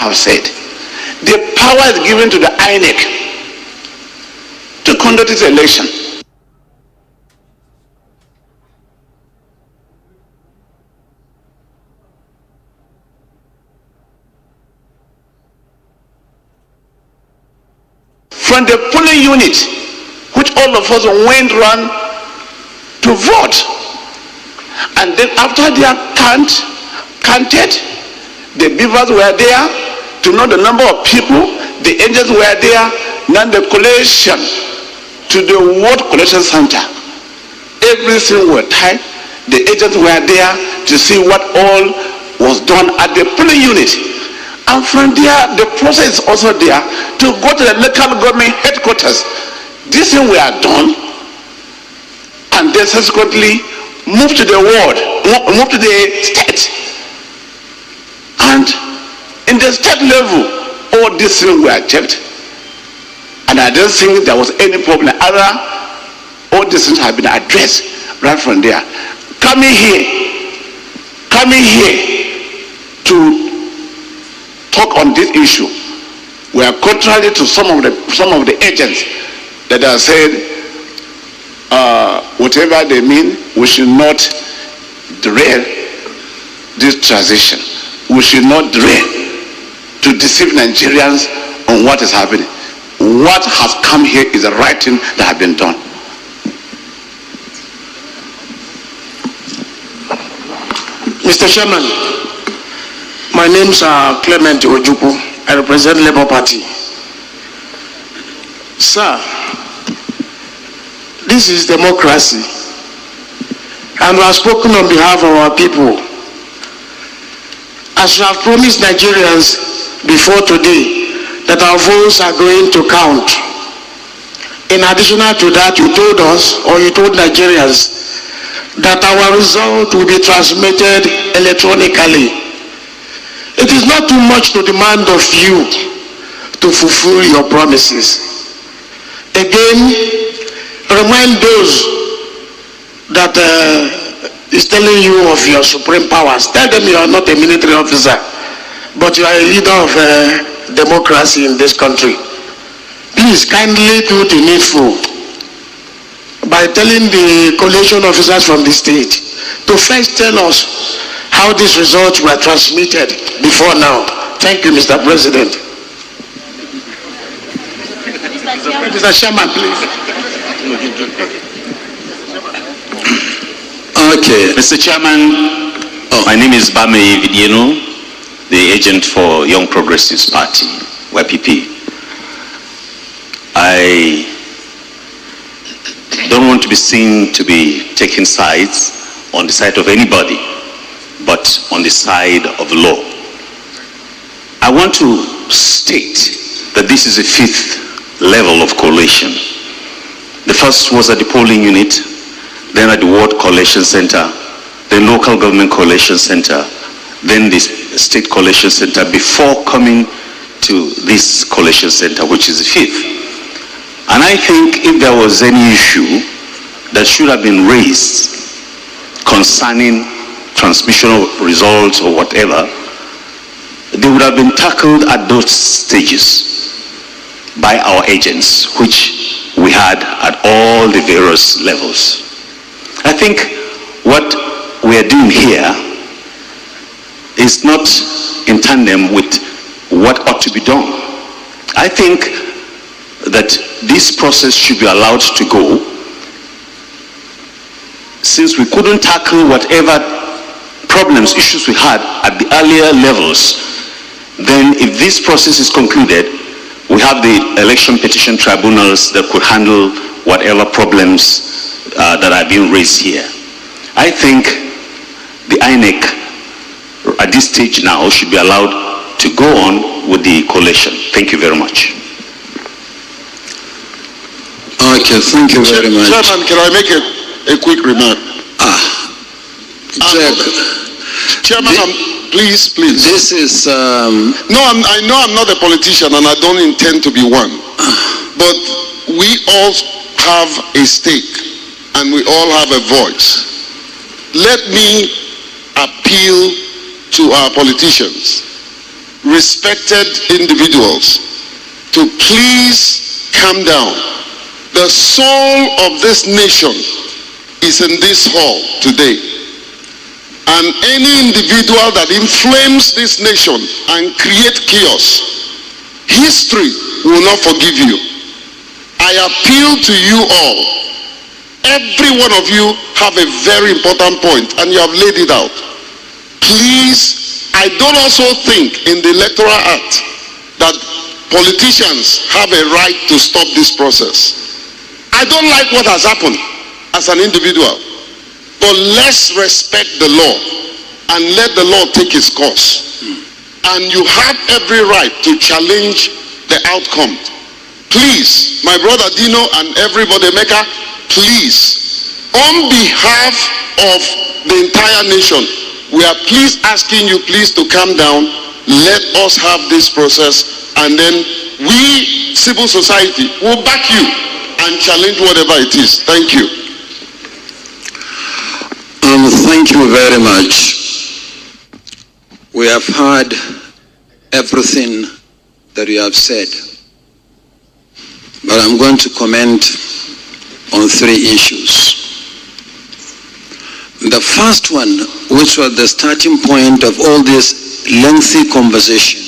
have said, the power is given to the INEC to conduct this election. From the polling unit, which all of us went round to vote, and then after they are counted, the beavers were there to know the number of people, the agents were there, now the collation to the ward collection center. Everything was tied, the agents were there to see what all was done at the polling unit. And from there, the process is also there to go to the local government headquarters. This thing we are done, and then subsequently move to the ward, move to the state. And in the state level, all these things were checked. And I don't think there was any problem. Other, all these things have been addressed right from there. Coming here to talk on this issue, we are contrary to some of the agents that have said whatever they mean, we should not derail this transition. We should not derail to deceive Nigerians on what is happening. What has come here is the right thing that has been done. Mr. Chairman, my name is Clement Ojukwu. I represent Labour Party. Sir, this is democracy, and we have spoken on behalf of our people. As we have promised Nigerians before today that our votes are going to count. In addition to that, you told us, or you told Nigerians, that our result will be transmitted electronically. It is not too much to demand of you to fulfill your promises. Again, remind those that is telling you of your supreme powers. Tell them you are not a military officer, but you are a leader of democracy in this country. Please kindly do the needful by telling the coalition officers from the state to first tell us how these results were transmitted before now. Thank you, Mr. President. Mr. Chairman, please. Okay, Mr. Chairman, my name is Bame Vidieno, the agent for Young Progressives Party, YPP. I don't want to be seen to be taking sides on the side of anybody, but on the side of the law. I want to state that this is a fifth level of collation. The first was at the polling unit, then at the ward collation center, then local government collation center, then the state collation center, before coming to this collation center, which is the fifth. And I think if there was any issue that should have been raised concerning transmission of results or whatever, they would have been tackled at those stages by our agents, which we had at all the various levels. I think what we are doing here is not in tandem with what ought to be done. I think that this process should be allowed to go, since we couldn't tackle whatever problems, issues we had at the earlier levels. Then if this process is concluded, we have the election petition tribunals that could handle whatever problems that are being raised here. I think the INEC at this stage now should be allowed to go on with the collation. Thank you very much. Okay, thank you very much. Chairman, can I make a quick remark? Chairman, please. This is... No, I know I'm not a politician and I don't intend to be one. But we all have a stake and we all have a voice. Let me appeal to our politicians. respected individuals to please calm down. The soul of this nation is in this hall today. And any individual that inflames this nation and create chaos, history will not forgive you. I appeal to you all. Every one of you have a very important point and you have laid it out. Please, I don't also think in the Electoral Act that politicians have a right to stop this process. I don't like what has happened as an individual, but let's respect the law and let the law take its course. And you have every right to challenge the outcome. Please, my brother Dino and everybody, Mecca, please, on behalf of the entire nation, we are please asking you please to calm down. Let us have this process, and then we, civil society, will back you and challenge whatever it is. Thank you. Thank you very much. We have heard everything that you have said, but I'm going to comment on 3 issues. The first one, which was the starting point of all this lengthy conversation,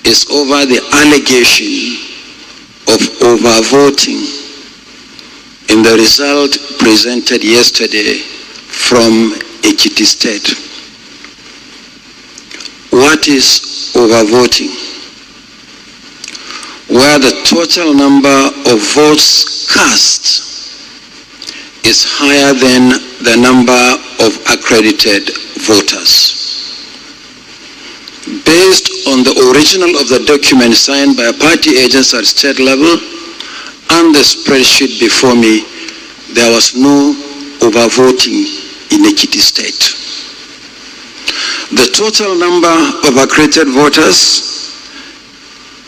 is over the allegation of overvoting in the result presented yesterday from Ekiti State. What is overvoting? Where the total number of votes cast is higher than the number of accredited voters. Based on the original of the document signed by party agents at state level and the spreadsheet before me, there was no overvoting in Ekiti State. The total number of accredited voters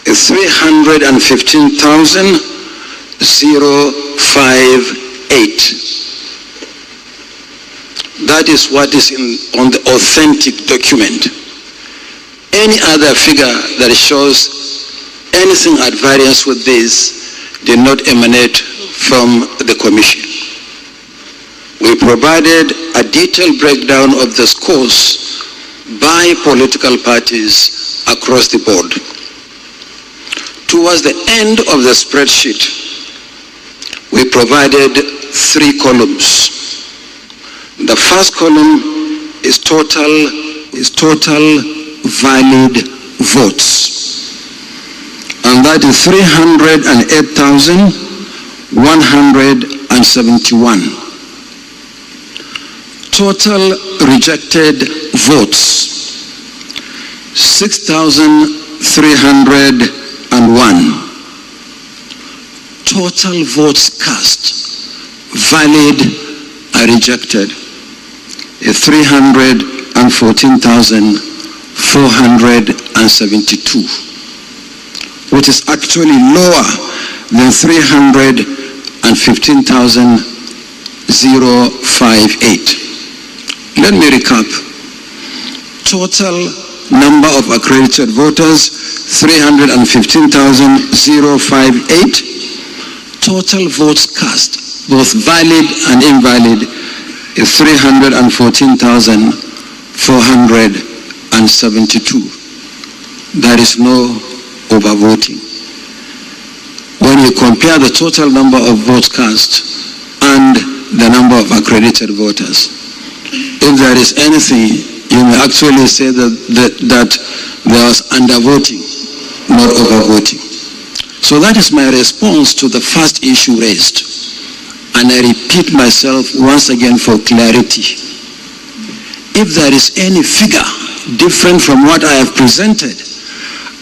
is 315,058. That is what is on the authentic document. Any other figure that shows anything at variance with this did not emanate from the Commission. We provided a detailed breakdown of the scores by political parties across the board. Towards the end of the spreadsheet, we provided 3 columns. The first column is total valid votes. And that is 308,171. Total rejected votes, 6,301. Total votes cast, valid and rejected, is 314,472, which is actually lower than 315,058. Let me recap. Total number of accredited voters, 315,058. Total votes cast, both valid and invalid, is 314,472. There is no overvoting. When you compare the total number of votes cast and the number of accredited voters, if there is anything, you may actually say that there was undervoting, not overvoting. So that is my response to the first issue raised. And I repeat myself once again for clarity. If there is any figure different from what I have presented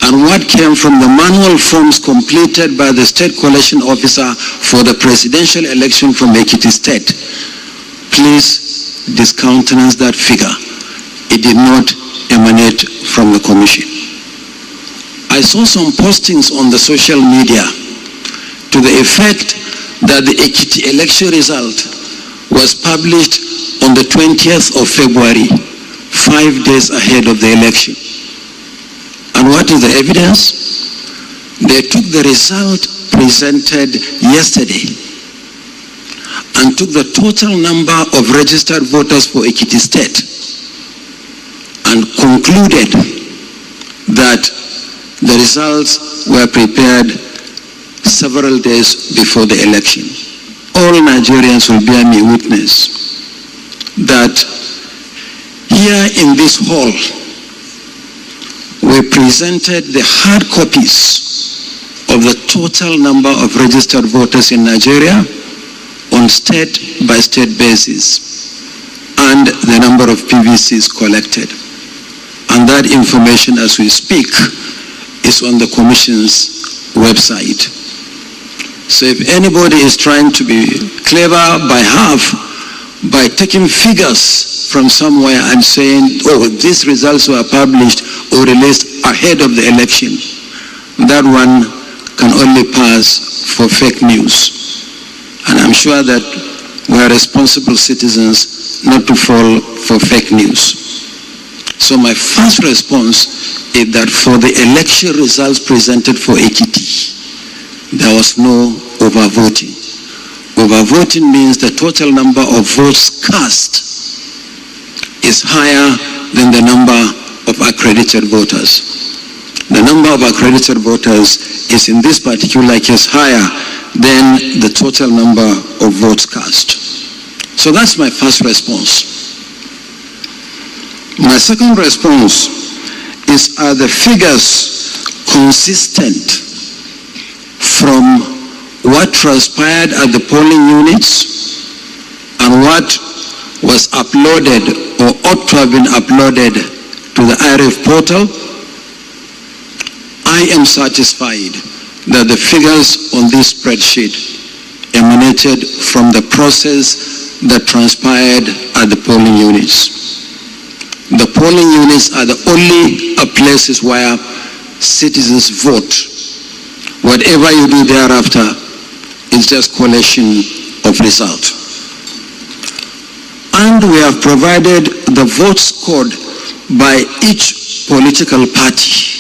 and what came from the manual forms completed by the State Collation Officer for the presidential election from Ekiti State, please discountenance that figure. It did not emanate from the Commission. I saw some postings on the social media to the effect that the Ekiti election result was published on the 20th of February, 5 days ahead of the election. And what is the evidence? They took the result presented yesterday and took the total number of registered voters for Ekiti State and concluded that the results were prepared several days before the election. All Nigerians will bear me witness that here in this hall, we presented the hard copies of the total number of registered voters in Nigeria on state-by-state basis and the number of PVCs collected. And that information, as we speak, is on the Commission's website. So if anybody is trying to be clever by half, by taking figures from somewhere and saying, oh, these results were published or released ahead of the election, that one can only pass for fake news. And I'm sure that we are responsible citizens not to fall for fake news. So my first response is that for the election results presented for Ekiti, there was no overvoting. Overvoting means the total number of votes cast is higher than the number of accredited voters. The number of accredited voters is in this particular case higher than the total number of votes cast. So that's my first response. My second response is, are the figures consistent from what transpired at the polling units and what was uploaded or ought to have been uploaded to the IRF portal? I am satisfied that the figures on this spreadsheet emanated from the process that transpired at the polling units. The polling units are the only places where citizens vote. Whatever you do thereafter is just collation of result. And we have provided the votes scored by each political party.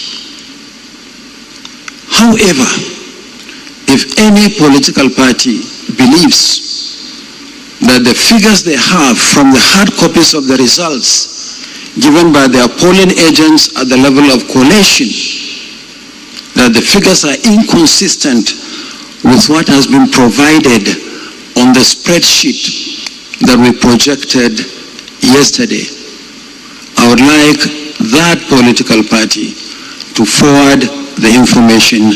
However, if any political party believes that the figures they have from the hard copies of the results given by their polling agents at the level of collation, that the figures are inconsistent with what has been provided on the spreadsheet that we projected yesterday, I would like that political party to forward the information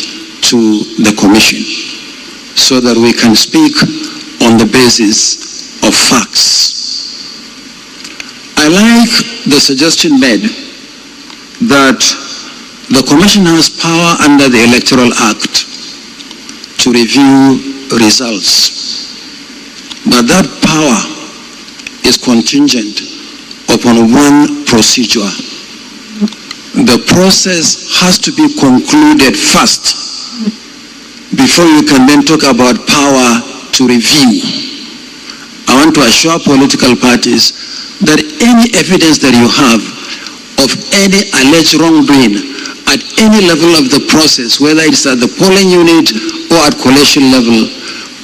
to the Commission so that we can speak on the basis of facts. I like the suggestion made that the Commission has power under the Electoral Act to review results, but that power is contingent upon one procedure. The process has to be concluded first before you can then talk about power to review. I want to assure political parties that any evidence that you have of any alleged wrongdoing at any level of the process, whether it's at the polling unit or at collation level,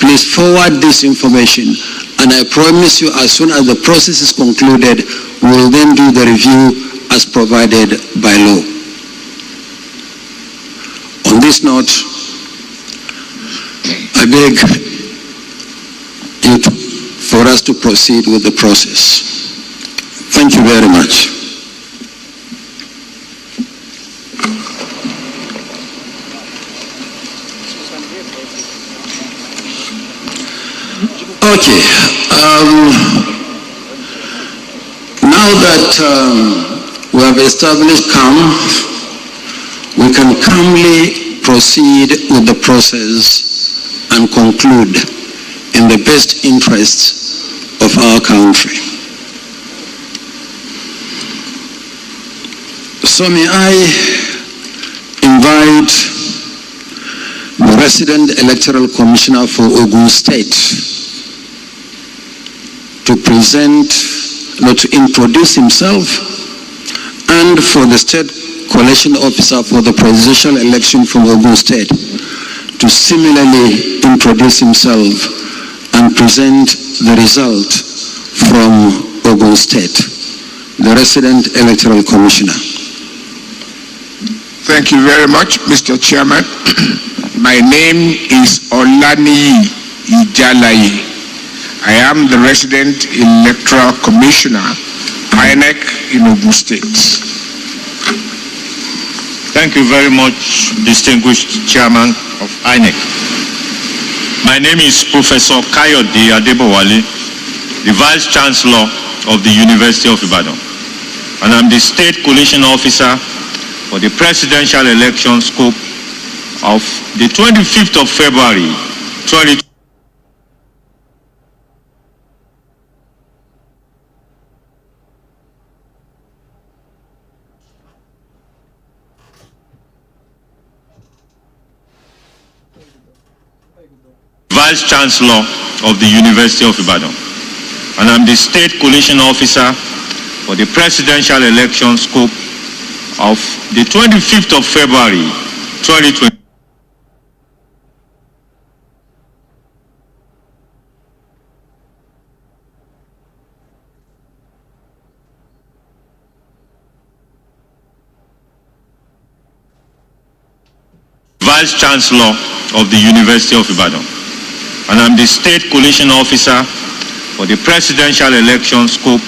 please forward this information. And I promise you, as soon as the process is concluded, we will then do the review as provided by law. On this note, I beg you for us to proceed with the process. Thank you very much. Okay. Now that we have established calm, we can calmly proceed with the process and conclude in the best interests of our country. So may I invite the resident electoral commissioner for Ogun State to present, to introduce himself, and for the state Coalition Officer for the presidential election from Ogun State, to similarly introduce himself and present the result from Ogun State, the resident Electoral Commissioner. Thank you very much, Mr. Chairman. My name is Olani Ijalayi. I am the resident Electoral Commissioner, INEC in Ogun State. Thank you very much, distinguished Chairman of INEC. My name is Professor Kayode Adebowale, the Vice Chancellor of the University of Ibadan, and I'm the State Coalition Officer for the presidential election scope of the 25th of February 2020. Vice Chancellor of the University of Ibadan, and I'm the State Coalition Officer for the presidential election scope of the 25th of February 2020. Vice Chancellor of the University of Ibadan, and I'm the State Coalition Officer for the presidential election scope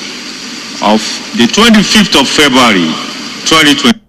of the 25th of February 2020.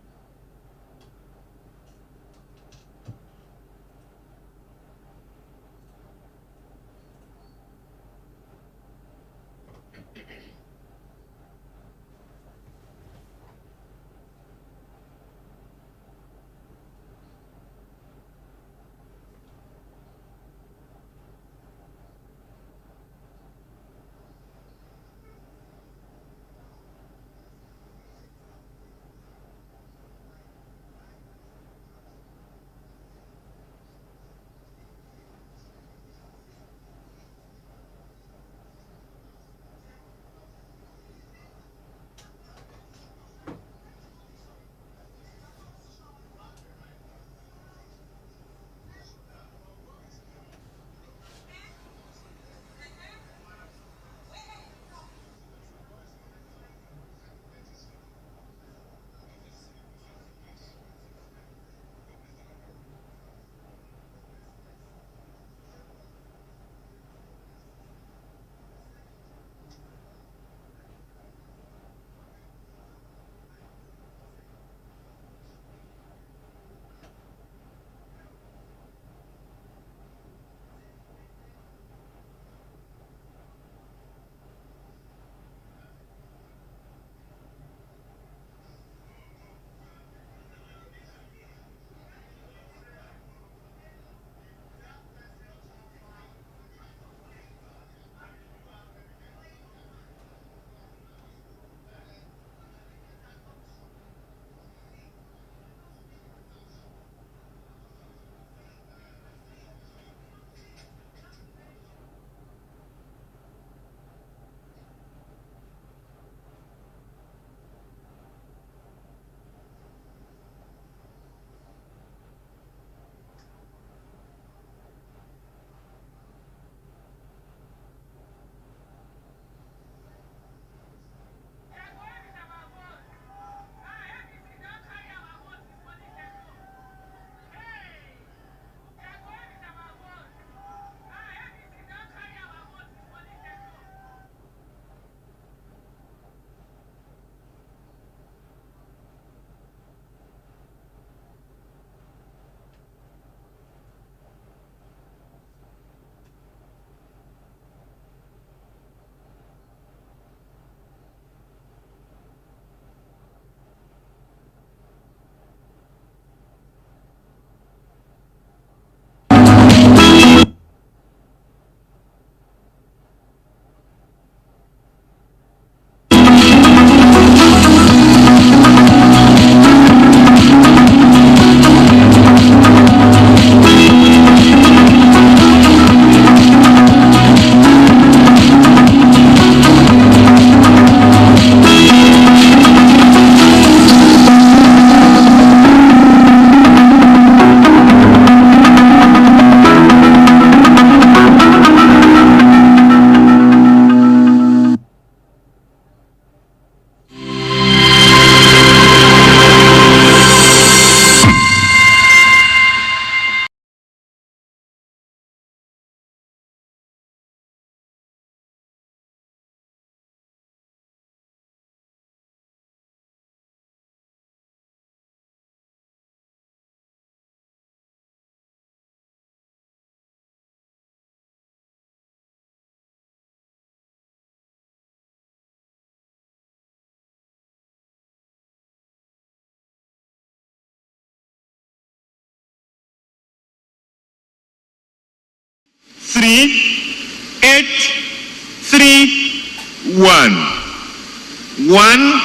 1,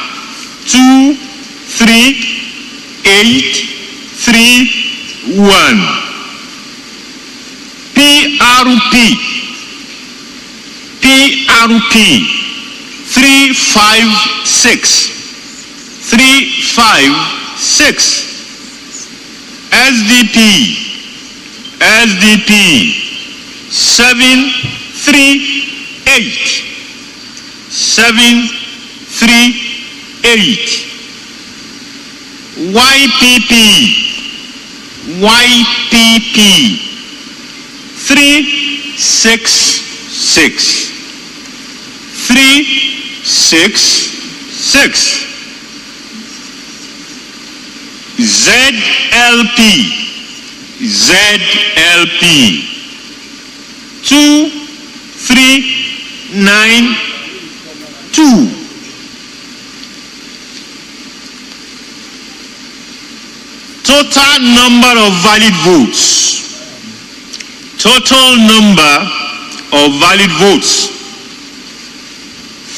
2, 3, 8, 3, 1. PRP 356 SDP 738 YPP 366 ZLP 2392. Total number of valid votes. Total number of valid votes.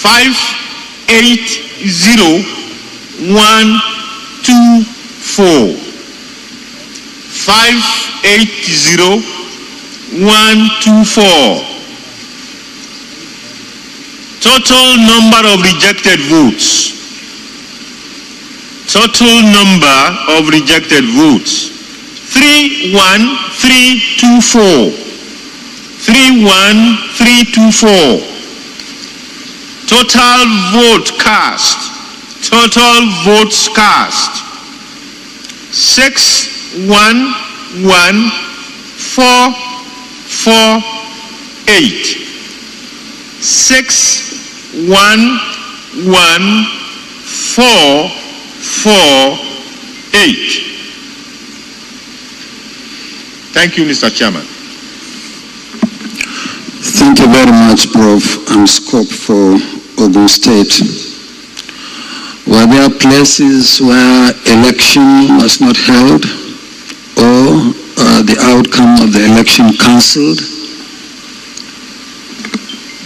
580,124. 580,124. Total number of rejected votes. Total number of rejected votes. 31324. 31324. Total vote cast. Total votes cast. 611,448. 611,448. Thank you, Mr. Chairman. Thank you very much, Prof. And Scope for Ogun State. Were there places where election was not held or the outcome of the election cancelled?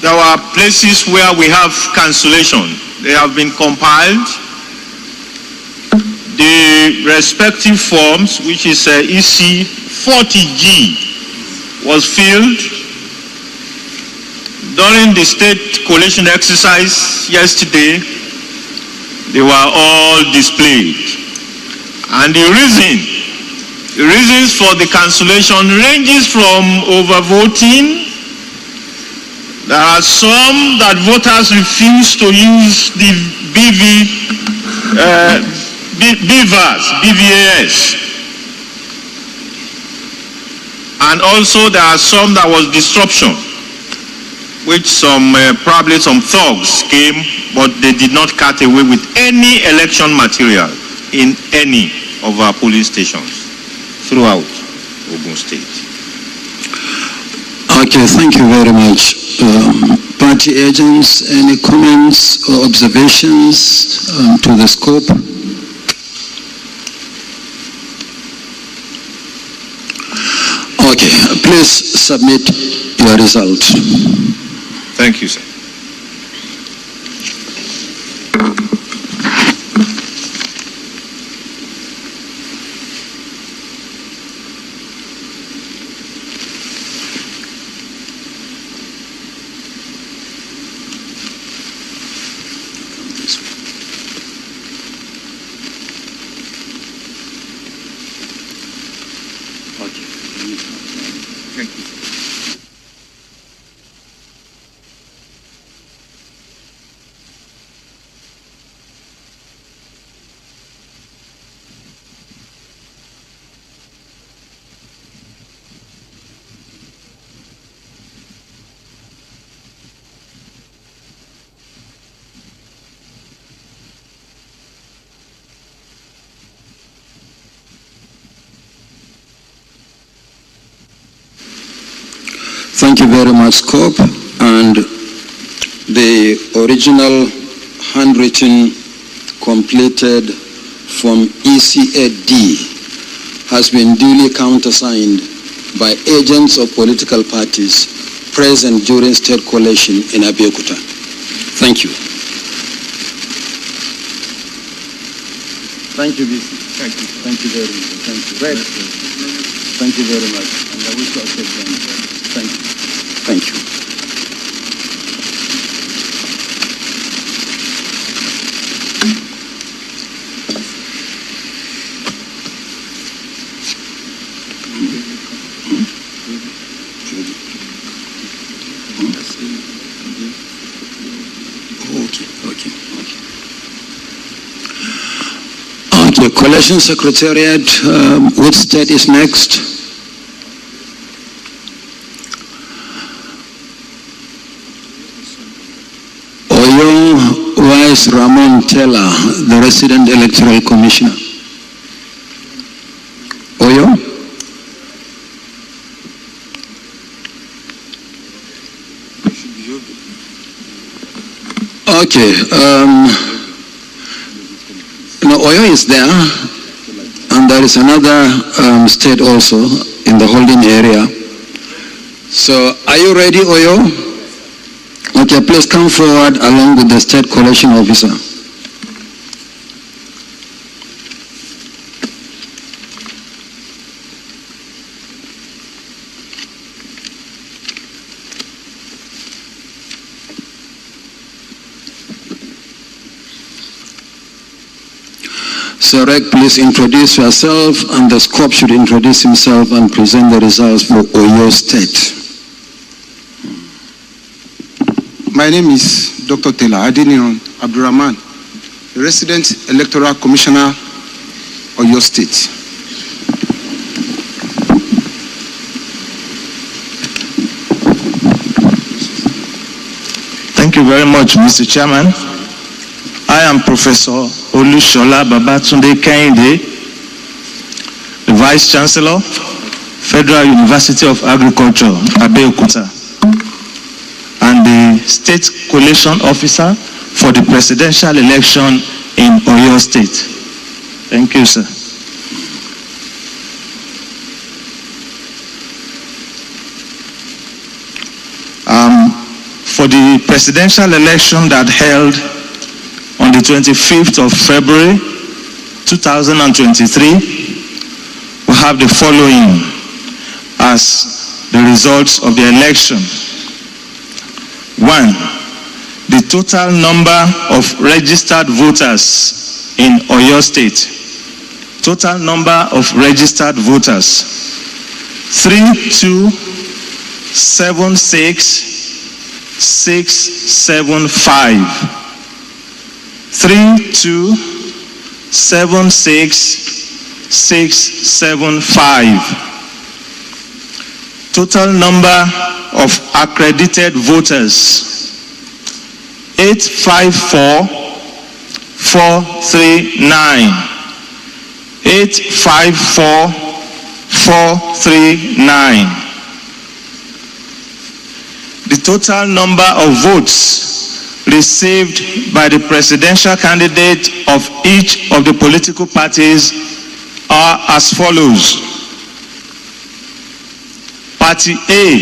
There are places where we have cancellation. They have been compiled. The respective forms, which is EC 40G, was filled during the state collation exercise yesterday. They were all displayed. And the reasons for the cancellation ranges from overvoting. There are some that voters refuse to use the BVAS. And also there are some that was disruption, which probably some thugs came, but they did not cut away with any election material in any of our polling stations throughout Ogun State. Okay, thank you very much. Party agents, any comments or observations to the scope? Okay, please submit your result. Thank you, sir. Thank you very much, Scope. And the original handwritten completed from ECAD has been duly countersigned by agents of political parties present during state collation in Abeokuta. Thank you. Thank you, BC. Thank you. Thank you very much. Thank you. Red. Thank you very much. And I wish you all safe journey. Thank you. Thank you. The Coalition Secretariat, which state is next? Oyo Vice Ramon Taylor, the resident electoral commissioner. Oyo? Okay. Oyo is there, and there is another state also in the holding area. So, are you ready, Oyo? Okay, please come forward along with the state collation officer. So, Reg, please introduce yourself, and the scope should introduce himself and present the results for Oyo State. My name is Dr. Taylor Adeniran Abdurrahman, the resident electoral commissioner, Oyo State. Thank you very much, Mr. Chairman. I am Professor Olushola Babatunde Kehinde, the Vice Chancellor, Federal University of Agriculture, Abeokuta, and the State Collation Officer for the presidential election in Oyo State. Thank you, sir. For the presidential election that held on the 25th of February 2023, we have the following as the results of the election. 1. The total number of registered voters in Oyo State. Total number of registered voters. 327675. 327675. Total number of accredited voters 854,439. 854,439. The total number of votes received by the presidential candidate of each of the political parties are as follows. Party A,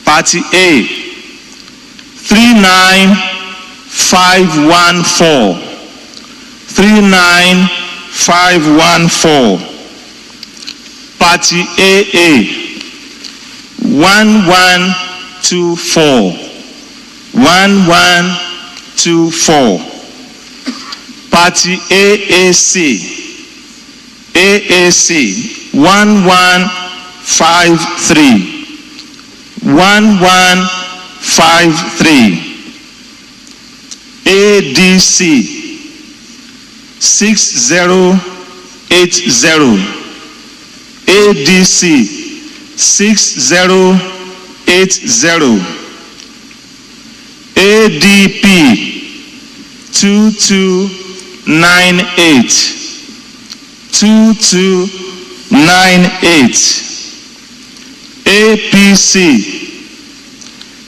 39514. 39514. Party AA, 1124. 1124. Party AAC, 1153. 1153. ADC, 6080. ADC, 6080. ADP, 2298. 2298. APC,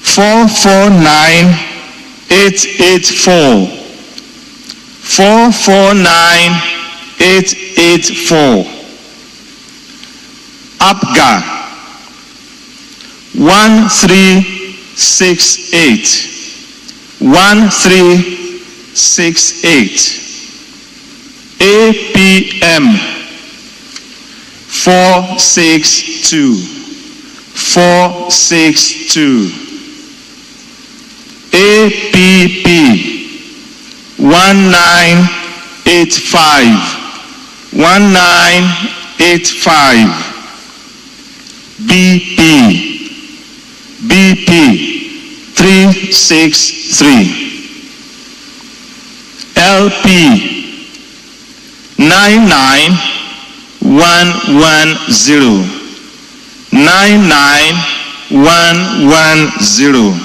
449884. 449884. APGA, 1368. 1368. APM 462. 462. APP 1985. 1985. BP 363. LP 99110. 99110.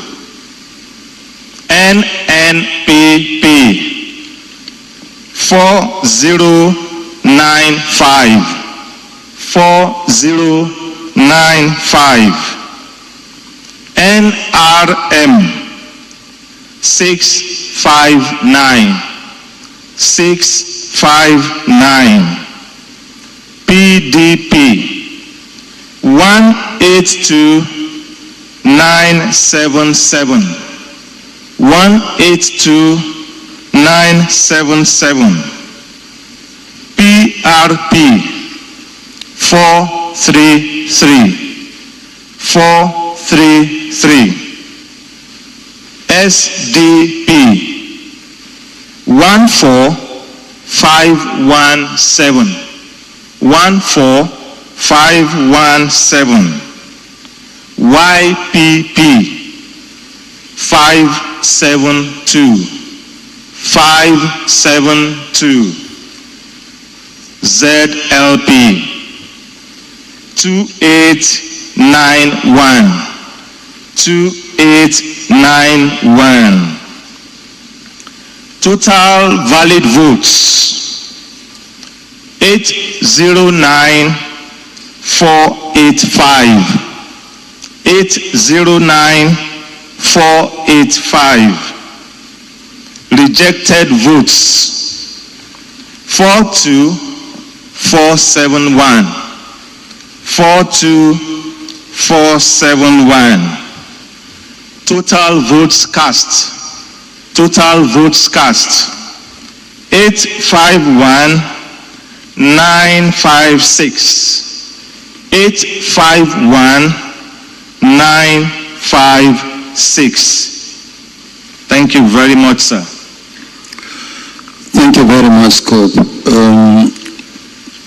NNPP 4095. 4095. NRM 659. 659. PDP 182977. 182977. PRP 433. 433. SDP 14517. 14517. YPP 572. 572. ZLP 2891. 2891. Total valid votes 809485. 809485. Rejected votes 42471. 42471. Total votes cast. Total votes cast 851956. 851956. Thank you very much, sir. Thank you very much, Scope.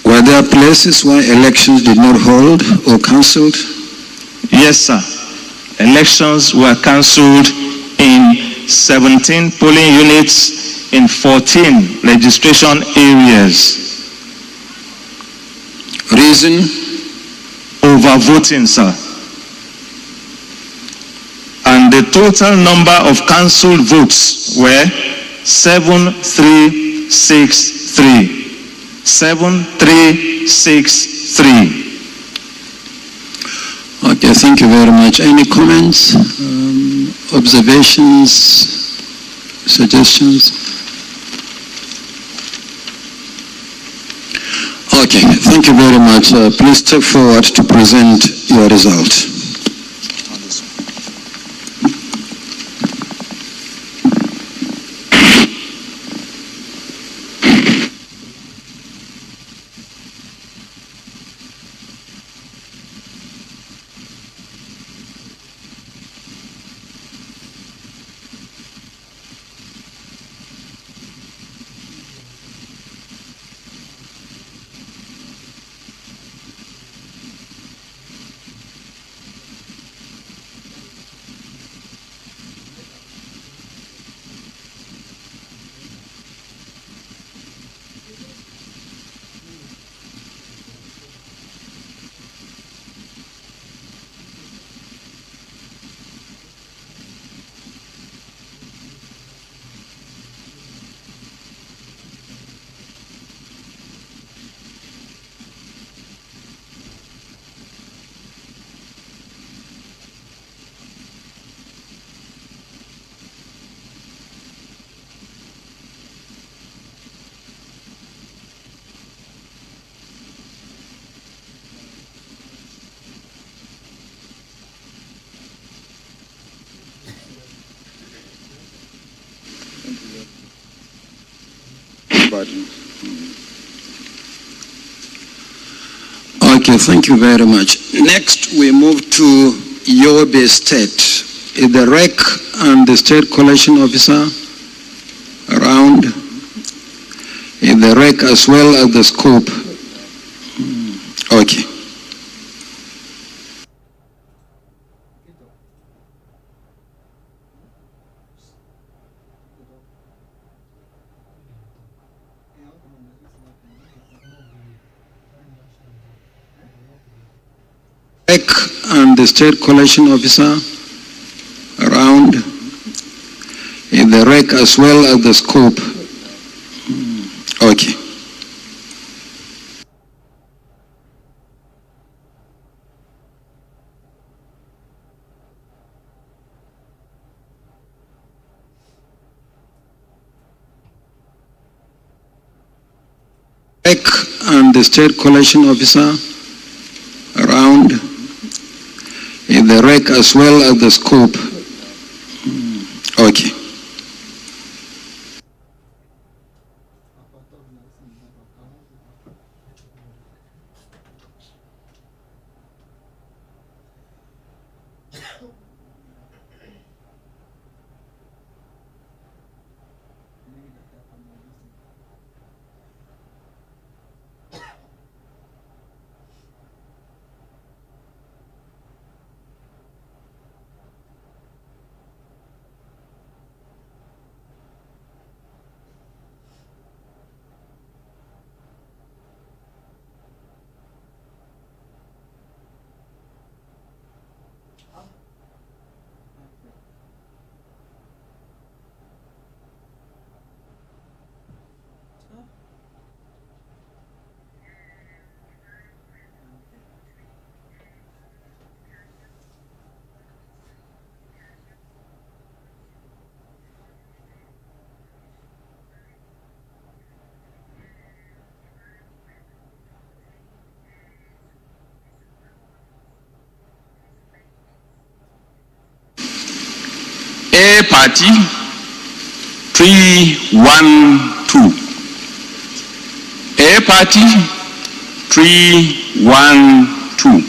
Were there places where elections did not hold or cancelled? Yes, sir. Elections were cancelled in 17 polling units in 14 registration areas. Reason? Overvoting, sir. And the total number of cancelled votes were 7363. 7363. Okay, thank you very much. Any comments, observations, suggestions? Okay, thank you very much. Please step forward to present your result. everybody. Okay, thank you very much. Next, we move to Yobe State. Is the REC and the State Collation Officer around? Is the REC as well as the scope? Okay. REC and the State Collation Officer around. Is the REC as well as the scope? Okay. REC and the State Collation Officer around. Is the REC as well as the scope? Okay. A party 312. A party 312.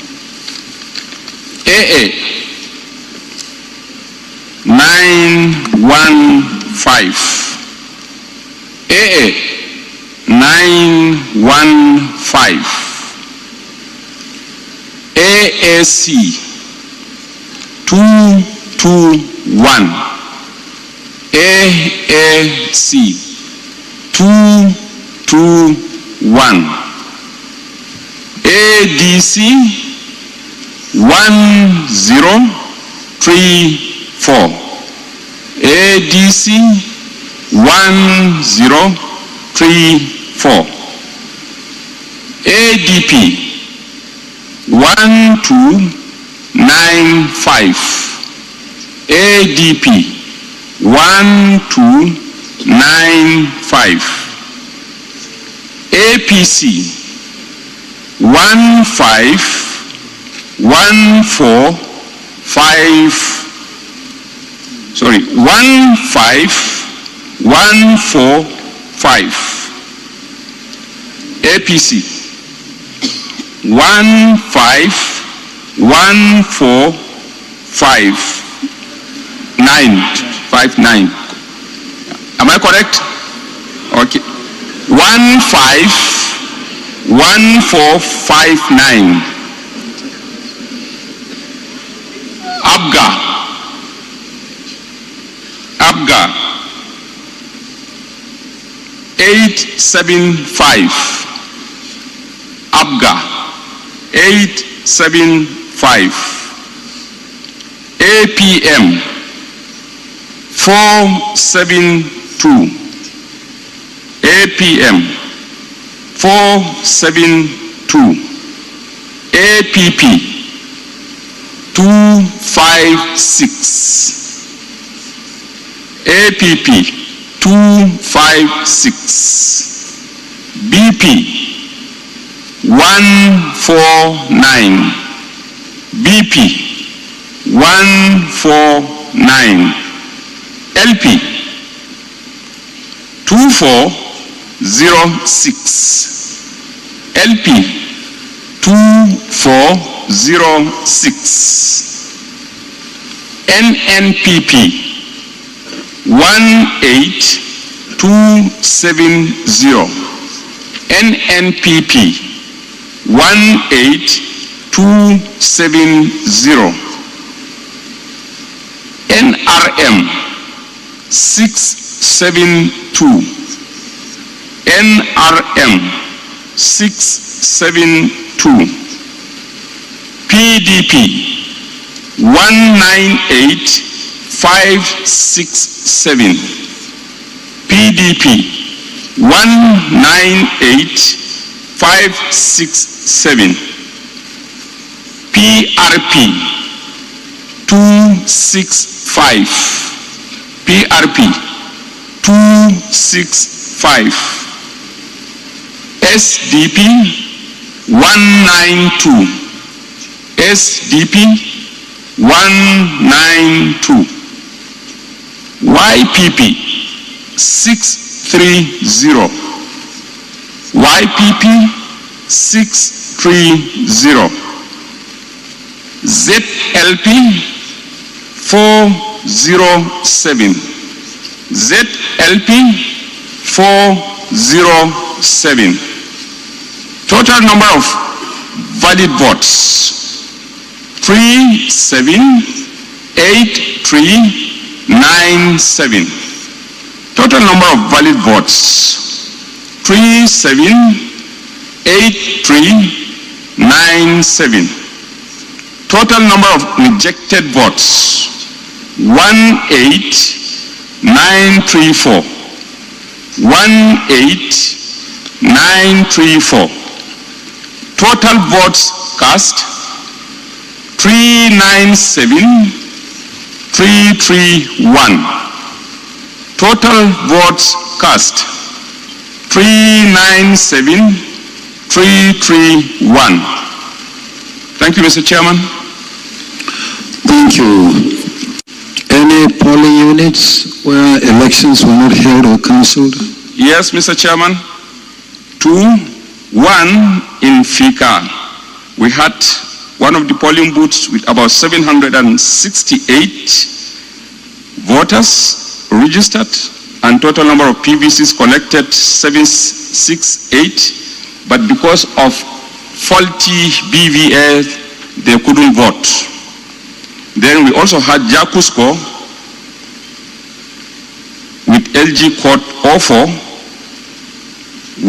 AA 915. AA 915. AAC 221. AAC 221. ADC 1034. ADC 1034. ADP 1295. ADP 1295. APC 15145. Sorry, 15145. APC 15145. 959. Am I correct? Okay. 151459. Abga 875. Abga 875. APM 472. APM 472. APP 256. APP 256. BP 149. BP 149. LP 24 LP 2406, NNPP 18270, NNPP 18270, NRM 672, NRM 672, PDP 198567, PDP 198567, PRP 265, PRP 265, SDP 192, SDP 192, YPP 630, YPP 630, ZLP 407, ZLP 407. Total number of valid votes 378397. Total number of valid votes 378397. Total number of rejected votes 18934. 18934. Total votes cast 397331. Total votes cast 397331. Thank you, Mr. Chairman. Thank you. Any polling units where elections were not held or cancelled? Yes, Mr. Chairman. 1 in Fika. We had one of the polling booths with about 768 voters registered, and total number of PVCs collected 768, but because of faulty BVA, they couldn't vote. Then we also had Jakusko with LG code 04,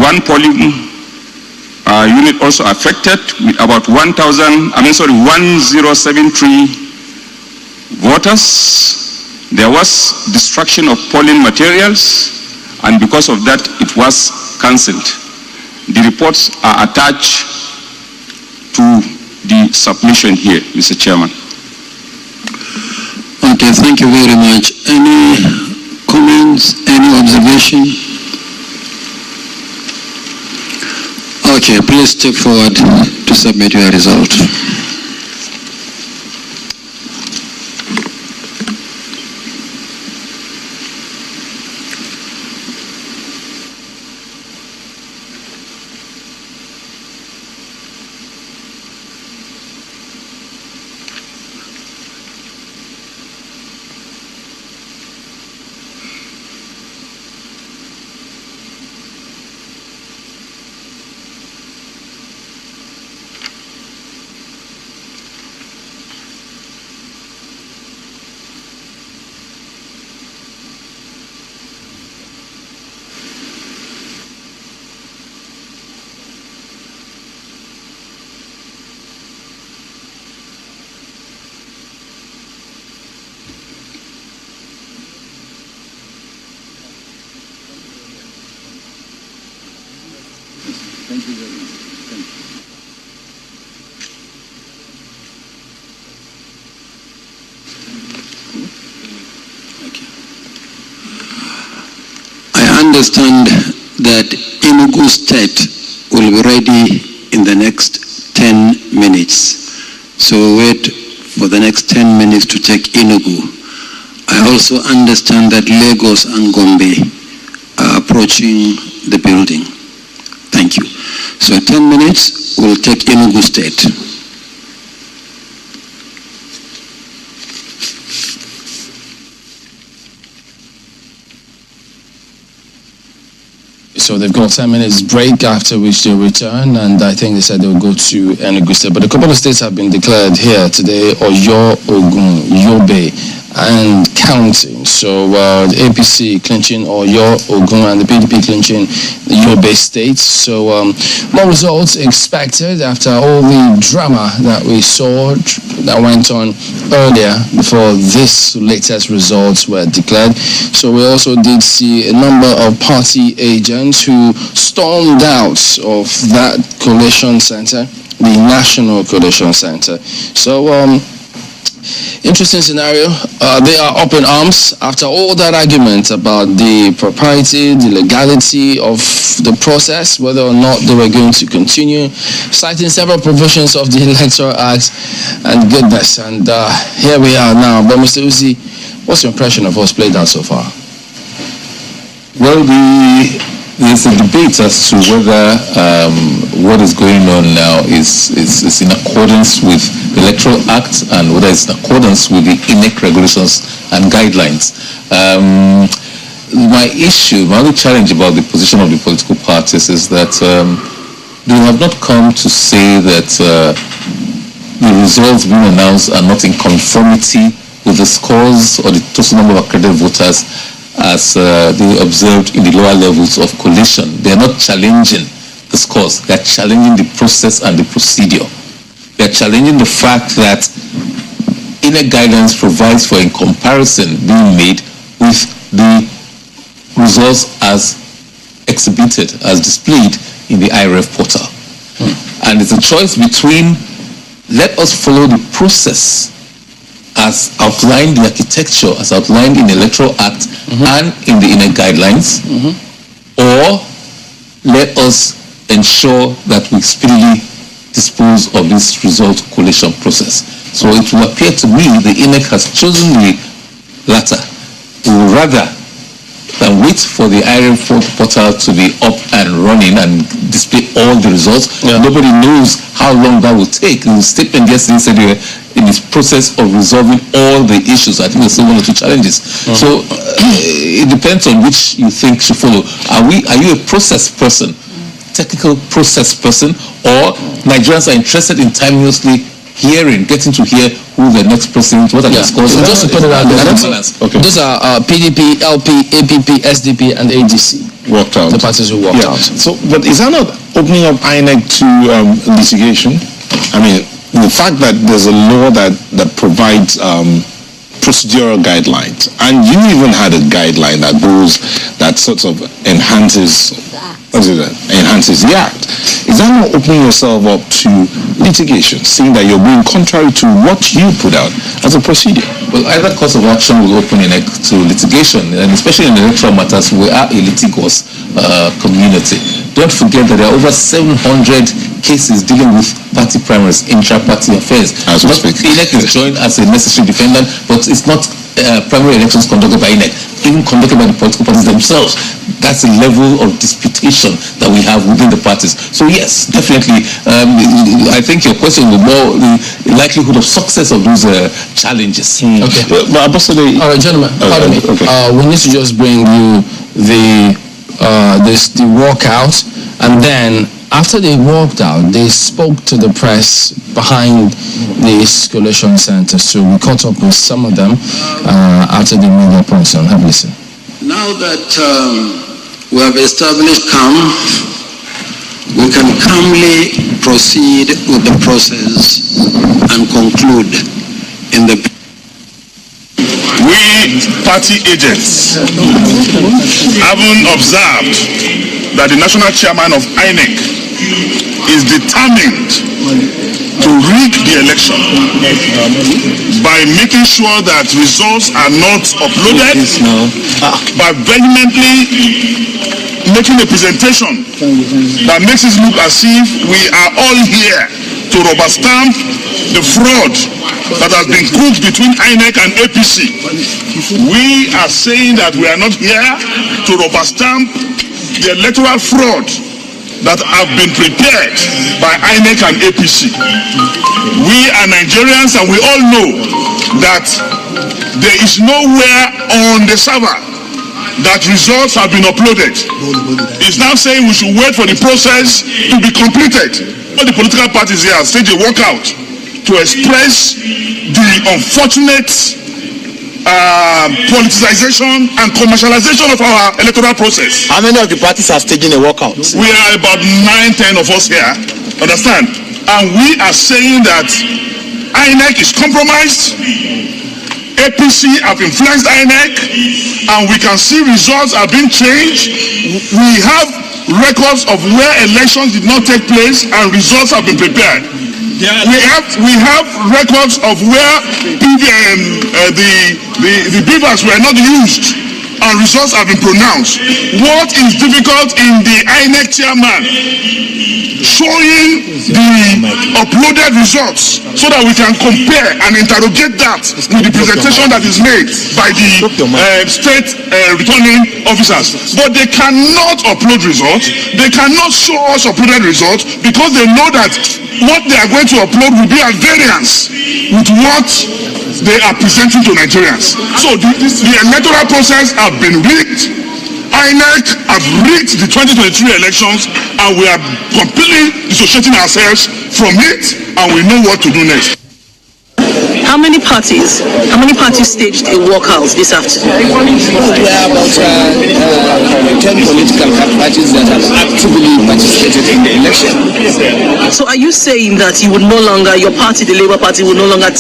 one polling unit also affected with about 1073 voters. There was destruction of polling materials, and because of that, it was cancelled. The reports are attached to the submission here, Mr. Chairman. Okay, thank you very much. Any comments, any observation? Okay, please step forward to submit your result. Thank you very much. Thank you. I understand that Enugu State will be ready in the next 10 minutes. So wait for the next 10 minutes to take Enugu. I also understand that Lagos and Gombe are approaching the building. Thank you. So 10 minutes, we'll take Enugu State. So they've got 10 minutes break, after which they'll return, and I think they said they'll go to Enugu State. But a couple of states have been declared here today: Oyo, Ogun, Yobe, and counting. So the APC clinching Oyo, Ogun, and the PDP clinching the Yobe states. So more results expected after all the drama that we saw that went on earlier before this latest results were declared. So we also did see a number of party agents who stormed out of that collation center, the National Collation Center. So interesting scenario. They are up in arms after all that argument about the propriety, the legality of the process, whether or not they were going to continue, citing several provisions of the Electoral Act and goodness. And here we are now. But Mr. Uzi, what's your impression of what's played out so far? Well, there's a debate as to whether what is going on now is in accordance with the Electoral Act and whether it's in accordance with the INEC regulations and guidelines. My only challenge about the position of the political parties is that they have not come to say that the results being announced are not in conformity with the scores or the total number of accredited voters as they observed in the lower levels of collation. They are not challenging the scores. They are challenging the process and the procedure. They are challenging the fact that INEC guidelines provides for a comparison being made with the results as exhibited, as displayed in the IRF portal. And it's a choice between let us follow the process as outlined, the architecture as outlined in the Electoral Act and in the INEC guidelines, or let us ensure that we speedily dispose of this result collation process. So it will appear to me the INEC has chosen the latter. We will rather than wait for the IRF portal to be up and running and display all the results. Nobody knows how long that will take. The statement yesterday said they were in this process of resolving all the issues. I think there's still one or two challenges. So it depends on which you think should follow. Are you a process person, technical process person, or Nigerians are interested in timelessly getting to hear who the next president, what are the scores? So just to put it out there, okay. Those are PDP, LP, APP, SDP, and AGC. Walked out. The parties who walked out. So, but is that not opening up INEC to litigation? I mean, the fact that there's a law that provides procedural guidelines, and you even had a guideline that sort of enhances the act. Is that not opening yourself up to litigation, seeing that you're going contrary to what you put out as a procedure? Well, either course of action will open to litigation, and especially in electoral matters, we are a litigious community. Don't forget that there are over 700 cases dealing with party primaries, intra-party affairs. INEC is joined as a necessary defendant, but it's not primary elections conducted by INEC, even conducted by the political parties themselves. That's the level of disputation that we have within the parties. So yes, definitely, I think your question will more the likelihood of success of those challenges. Okay. All right, gentlemen, pardon me. We need to just bring you the walkout, and then after they walked out, they spoke to the press behind this collation center. So we caught up with some of them after they made their points. So have a listen. Now that we have established calm, we can calmly proceed with the process and conclude in the... We party agents haven't observed that the national chairman of INEC is determined to rig the election by making sure that results are not uploaded, by vehemently making a presentation that makes it look as if we are all here to rubber stamp the fraud that has been cooked between INEC and APC. We are saying that we are not here to rubber stamp the electoral fraud that have been prepared by INEC and APC. We are Nigerians and we all know that there is nowhere on the server that results have been uploaded. It's now saying we should wait for the process to be completed. All the political parties here have staged a walkout to express the unfortunate politicization and commercialization of our electoral process. How many of the parties are staging a walkout? We are about 9-10 of us here, understand? And we are saying that INEC is compromised, APC have influenced INEC, and we can see results are being changed. We have records of where elections did not take place and results have been prepared. We have records of where the beavers were not used and results have been pronounced. What is difficult in the INEC chairman showing the uploaded results so that we can compare and interrogate that with the presentation that is made by the state returning officers. But they cannot upload results, they cannot show us uploaded results because they know that what they are going to upload will be at variance with what they are presenting to Nigerians. So the electoral process have been rigged. INEC have rigged the 2023 elections and we are completely dissociating ourselves from it and we know what to do next. How many parties staged a walkout this afternoon? There are about 10 political parties that have actively participated in the election. So are you saying that you would no longer, your party, the Labour Party, will no longer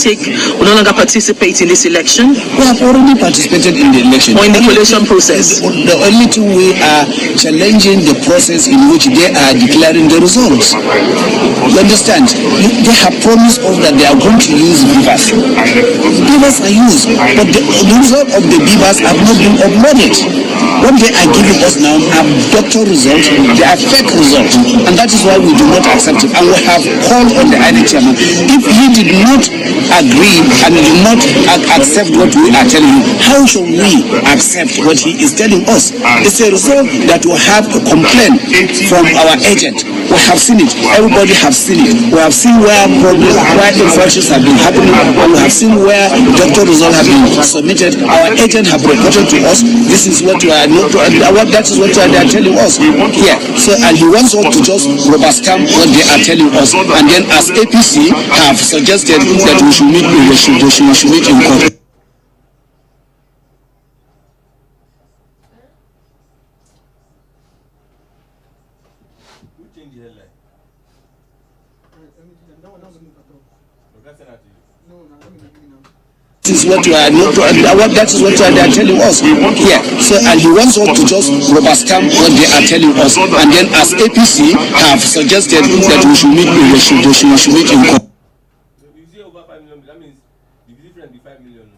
participate in this election? We have already participated in the election. Or in the collation process? The only thing we are challenging the process in which they are declaring the results. You understand? They have promised us that they are going to use beavers. Beavers are used, but the result of the beavers have not been uploaded. What they are giving us now are doctor results, they are fake results, and that is why we do not accept it. And we have called on the INEC chairman. If he did not agree and did not accept what we are telling him, how should we accept what he is telling us? It's a result that we have a complaint from our agent. We have seen it. Everybody has seen it. We have seen where problems, where infractions have been happening. We have seen where doctor results have been submitted. Our agent have reported to us. This is what we are not. That is what they are telling us here. So, and he wants us to just rubber stamp what they are telling us. And then, as APC have suggested that we should meet in court. This is what we are not. That is what they are telling us here. So, and he wants us to just rubber stamp what they are telling us. And then, as APC have suggested that we should meet in court. You say over 5 million, that means the difference be 5 million.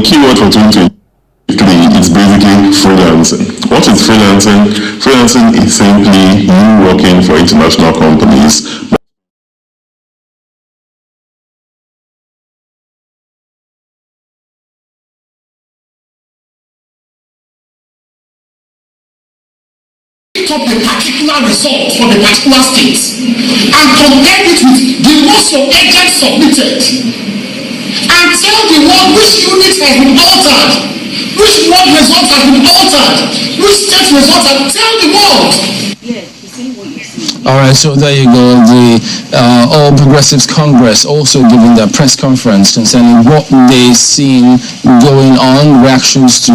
keyword for 2023 is basically freelancing. What is freelancing? Freelancing is simply you working for international companies. Up a particular result for the particular state and compare it with the most your agent submitted and tell the world which unit has been altered, which ward result has been altered, which state result has been, tell the world. All right, so there you go. The All Progressives Congress also giving their press conference concerning what they seen going on, reactions to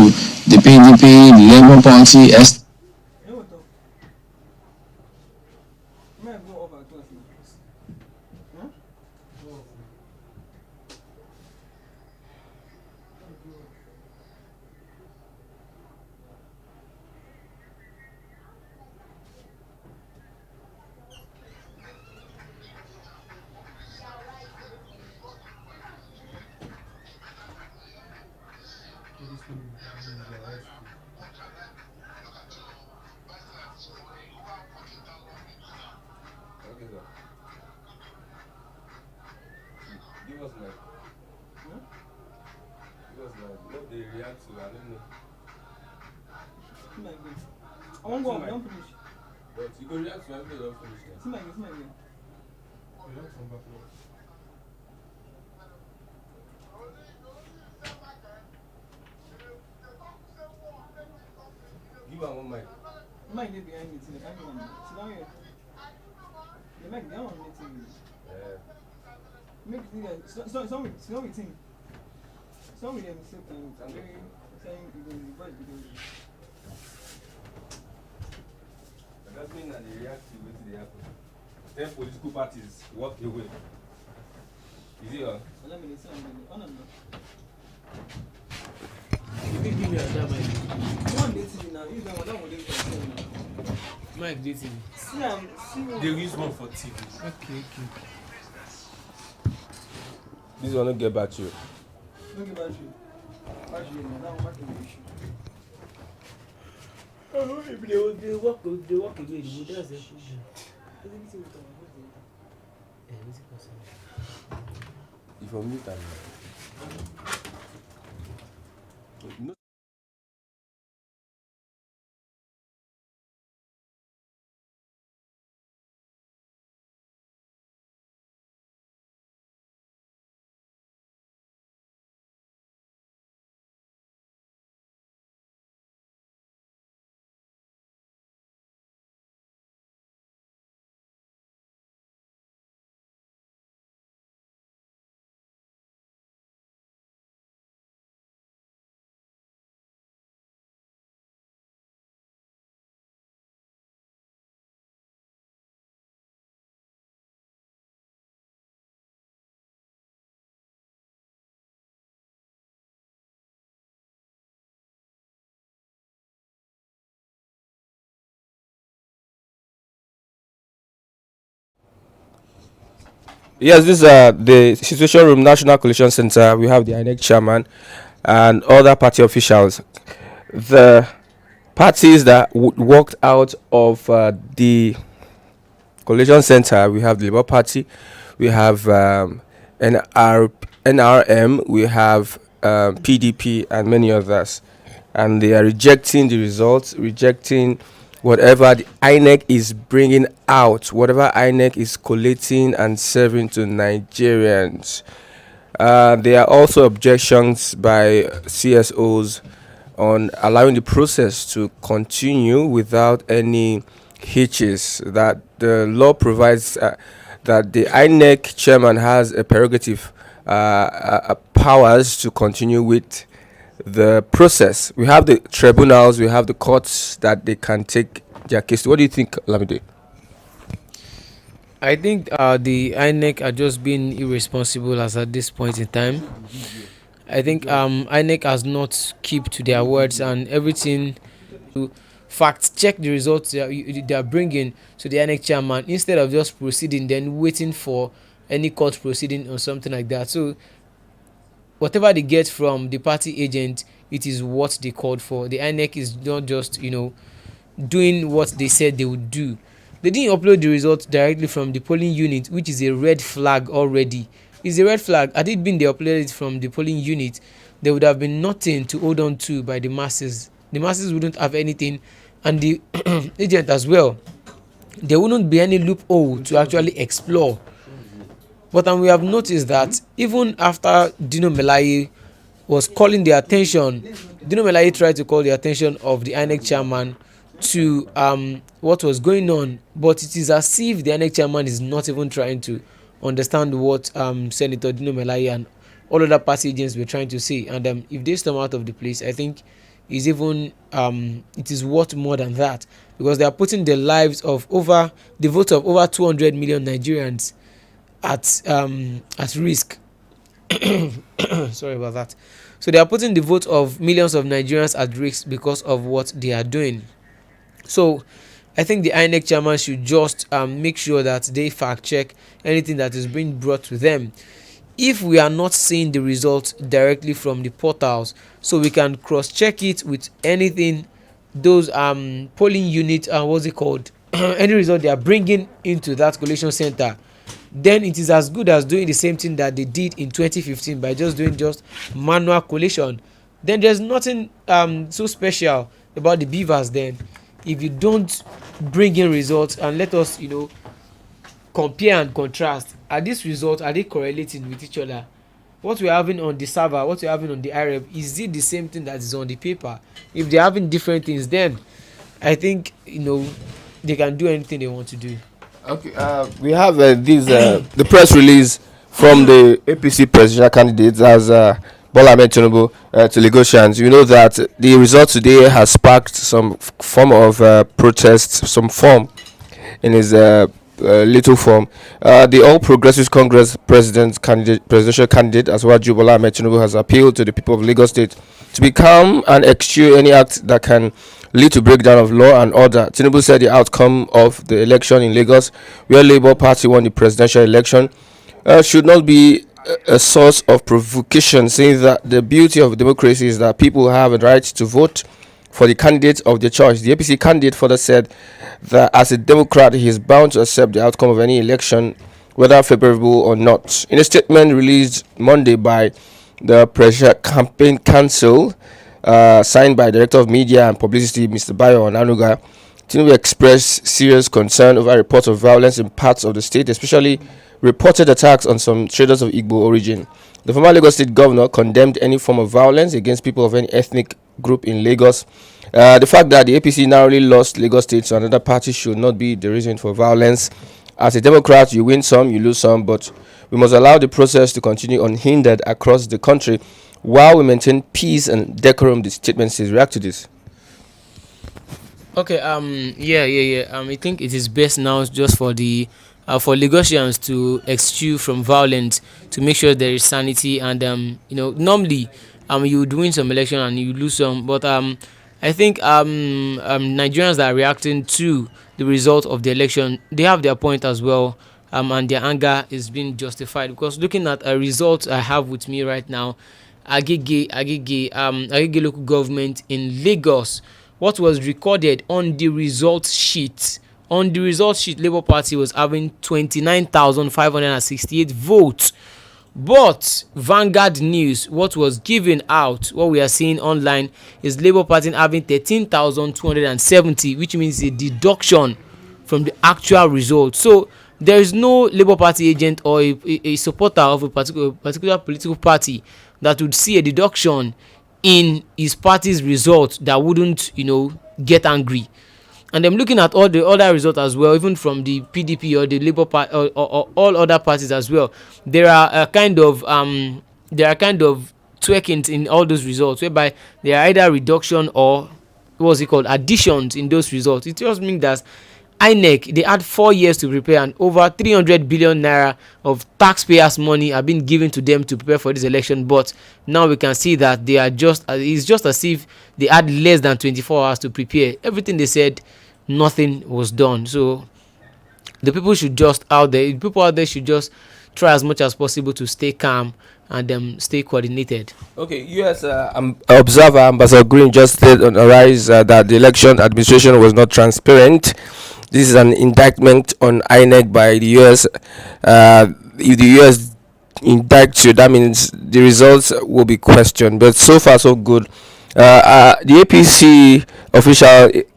the PDP, the Labour Party, I won't go, don't finish. But you go react to everything, don't finish. See my game. Give her one mic. Mic is behind me, sit down here. The mic, they are on meeting. Make it, it's not with him. It's not with them, saying you go voice video. That means that they react to what they happen. 10 political parties walk away. Is it all? Let me listen. Oh, no. You give me that mic. One day TV now. You don't want that one. Mike dating. See, they use one for TV. Okay. This one don't get back to you. Don't get back to you. Actually, now I'm marking the issue. If they walk away, that's the issue. If you mute them. No. Yes, this is the Situation Room National Coalition Center. We have the INEC chairman and other party officials. The parties that walked out of the coalition center, we have the Labour Party, we have NRM, we have PDP, and many others. And they are rejecting the results, rejecting whatever the INEC is bringing out, whatever INEC is collating and serving to Nigerians. There are also objections by CSOs on allowing the process to continue without any hitches, that the law provides that the INEC chairman has a prerogative powers to continue with the process. We have the tribunals, we have the courts that they can take their case. What do you think, Lamide? I think the INEC are just being irresponsible as at this point in time. I think INEC has not kept to their words and everything to fact check the results they are bringing to the INEC chairman instead of just proceeding, then waiting for any court proceeding or something like that. So whatever they get from the party agent, it is what they called for. The INEC is not just, doing what they said they would do. They didn't upload the results directly from the polling unit, which is a red flag already. It's a red flag. Had it been they uploaded it from the polling unit, there would have been nothing to hold on to by the masses. The masses wouldn't have anything, and the agent as well. There wouldn't be any loophole to actually explore. But we have noticed that even after Dino Melaye was calling the attention, Dino Melaye tried to call the attention of the INEC chairman to what was going on, but it is as if the INEC chairman is not even trying to understand what Senator Dino Melaye and all other party agents were trying to say. And if they storm out of the place, I think is even it is worth more than that, because they are putting the lives of the votes of over 200 million Nigerians at risk. Sorry about that. So they are putting the vote of millions of Nigerians at risk because of what they are doing. So I think the INEC chairman should just make sure that they fact check anything that is being brought to them. If we are not seeing the results directly from the portals, so we can cross check it with anything those polling unit what's it called any result they are bringing into that collation center, then it is as good as doing the same thing that they did in 2015 by just doing manual collation. Then there's nothing so special about the beavers then, if you don't bring in results and let us compare and contrast. Are these results, are they correlating with each other? What we're having on the server, what we're having on the IREB, is it the same thing that is on the paper? If they're having different things, then I think they can do anything they want to do. Okay, we have the press release from the APC presidential candidates as Bola Ahmed Tinubu to Lagosians. You know that the result today has sparked some form of protest, some form in his little form. The All Progressives Congress presidential candidate as well, Bola Ahmed Tinubu, has appealed to the people of Lagos State to become and eschew any act that can lead to breakdown of law and order. Tinubu said the outcome of the election in Lagos, where Labour Party won the presidential election, should not be a source of provocation, saying that the beauty of democracy is that people have a right to vote for the candidate of their choice. The APC candidate further said that as a Democrat, he is bound to accept the outcome of any election, whether favorable or not. In a statement released Monday by the Presidential Campaign Council, signed by Director of Media and Publicity, Mr. Bayo Onanuga, Tinubu expressed serious concern over reports of violence in parts of the state, especially reported attacks on some traders of Igbo origin. The former Lagos State Governor condemned any form of violence against people of any ethnic group in Lagos. The fact that the APC narrowly lost Lagos State to another party should not be the reason for violence. As a Democrat, you win some, you lose some, but we must allow the process to continue unhindered across the country while we maintain peace and decorum. The statement says. React to this. Okay, I think it is best now just for the for Lagosians to eschew from violence, to make sure there is sanity, and normally you would win some election and you lose some, but I think Nigerians that are reacting to the result of the election, they have their point as well, and their anger is being justified, because looking at a result I have with me right now, Agege local government in Lagos, what was recorded on the results sheet. On the results sheet, Labour Party was having 29,568 votes. But Vanguard News, what was given out, what we are seeing online, is Labour Party having 13,270, which means a deduction from the actual result. So there is no Labour Party agent or a supporter of a particular political party that would see a deduction in his party's result that wouldn't get angry. And I'm looking at all the other results as well, even from the PDP or the Labour Party or all other parties as well. There are kind of twerkings in all those results, whereby there are either reduction or additions in those results. It just means that INEC, they had 4 years to prepare, and over 300 billion naira of taxpayers' money have been given to them to prepare for this election. But now we can see that they are it's just as if they had less than 24 hours to prepare. Everything they said, nothing was done. So the people out there should just try as much as possible to stay calm and stay coordinated. Okay, U.S. Observer Ambassador Green just said on Arise that the election administration was not transparent. This is an indictment on INEC by the U.S. If the U.S. indicts you, that means the results will be questioned. But so far, so good. The APC official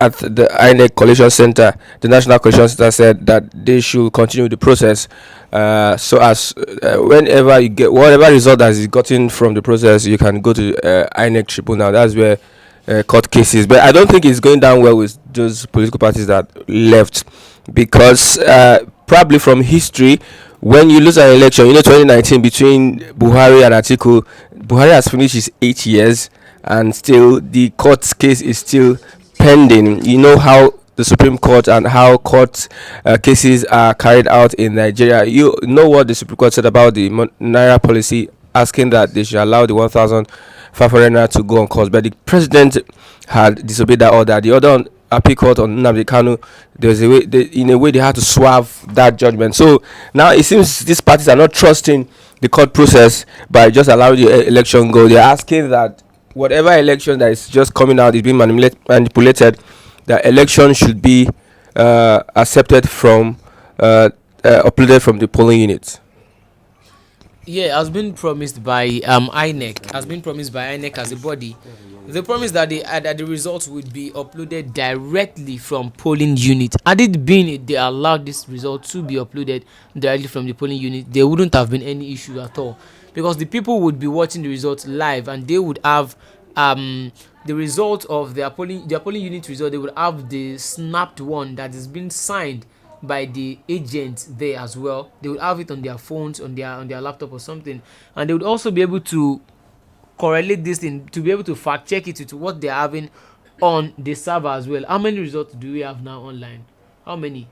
at the INEC Coalition Center, the National Coalition Center, said that they should continue the process. So as whenever you get whatever result that is gotten from the process, you can go to INEC tribunal. That's where court cases. But I don't think it's going down well with those political parties that left, because probably from history, when you lose an election, 2019 between Buhari and Atiku, Buhari has finished his 8 years, and still the court case is still pending. You know how the Supreme Court and how court cases are carried out in Nigeria. You know what the Supreme Court said about the Naira policy, asking that they should allow the 1,500 Naira to go on course, but the president had disobeyed that order. The order on appeal court on Nnamdi Kanu, there's a way, in a way, they had to swerve that judgment. So now it seems these parties are not trusting the court process by just allowing the election go. They're asking that whatever election that is just coming out is being manipulated, the election should be accepted from uploaded from the polling units. Yeah, has been promised by INEC. Has been promised by INEC as a body. They promised that the results would be uploaded directly from polling unit. Had it been they allowed this result to be uploaded directly from the polling unit, there wouldn't have been any issue at all, because the people would be watching the results live, and they would have the result of their polling unit result. They would have the snapped one that is being signed by the agent there as well. They would have it on their phones, on their laptop or something, and they would also be able to correlate this thing, to be able to fact check it to what they're having on the server as well. How many results do we have now online? How many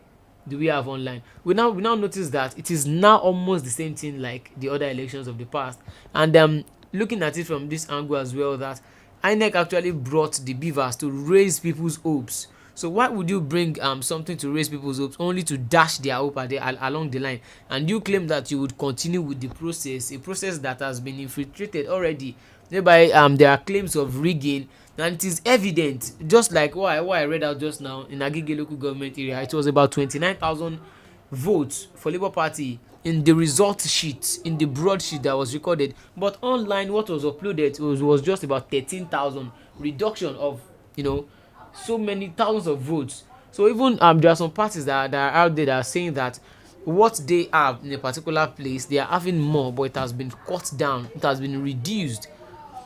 do we have online? We now notice that it is now almost the same thing like the other elections of the past. And looking at it from this angle as well, that INEC actually brought the beavers to raise people's hopes. So why would you bring something to raise people's hopes only to dash their hope along the line? And you claim that you would continue with the process, a process that has been infiltrated already. Thereby, there are claims of rigging, and it is evident, just like what I read out just now in Agege local government area. It was about 29,000 votes for Labour Party in the result sheet, in the broadsheet that was recorded. But online, what was uploaded was just about 13,000, reduction of so many thousands of votes. So even there are some parties that are out there that are saying that what they have in a particular place, they are having more, but it has been cut down, it has been reduced.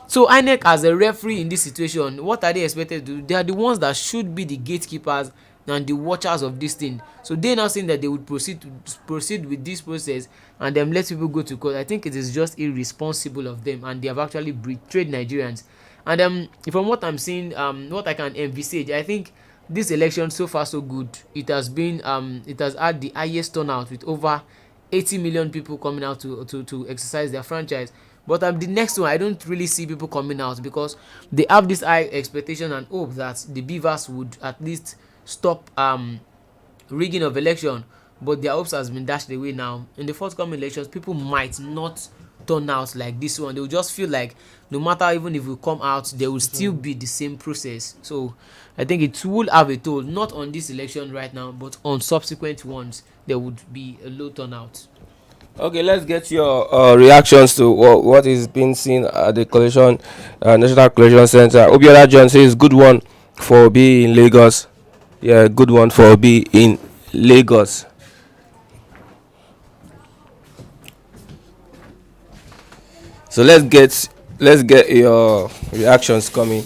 So INEC as a referee in this situation, what are they expected to do? They are the ones that should be the gatekeepers and the watchers of this thing. So they now saying that they would proceed with this process and then let people go to court. I think it is just irresponsible of them, and they have actually betrayed Nigerians. And from what I'm seeing, what I can envisage, I think this election so far so good. It has been it has had the highest turnout with over 80 million people coming out to exercise their franchise. But the next one, I don't really see people coming out, because they have this high expectation and hope that the beavers would at least stop rigging of election. But their hopes has been dashed away now. In the forthcoming elections, people might not turn out like this one. They will just feel like no matter even if we come out, there will still be the same process. So I think it will have a toll, not on this election right now, but on subsequent ones. There would be a low turnout. Okay, let's get your reactions to what is being seen at the coalition, National Coalition Center. Obiola John says good one for B in Lagos. Yeah, good one for B in Lagos. So let's get your reactions coming.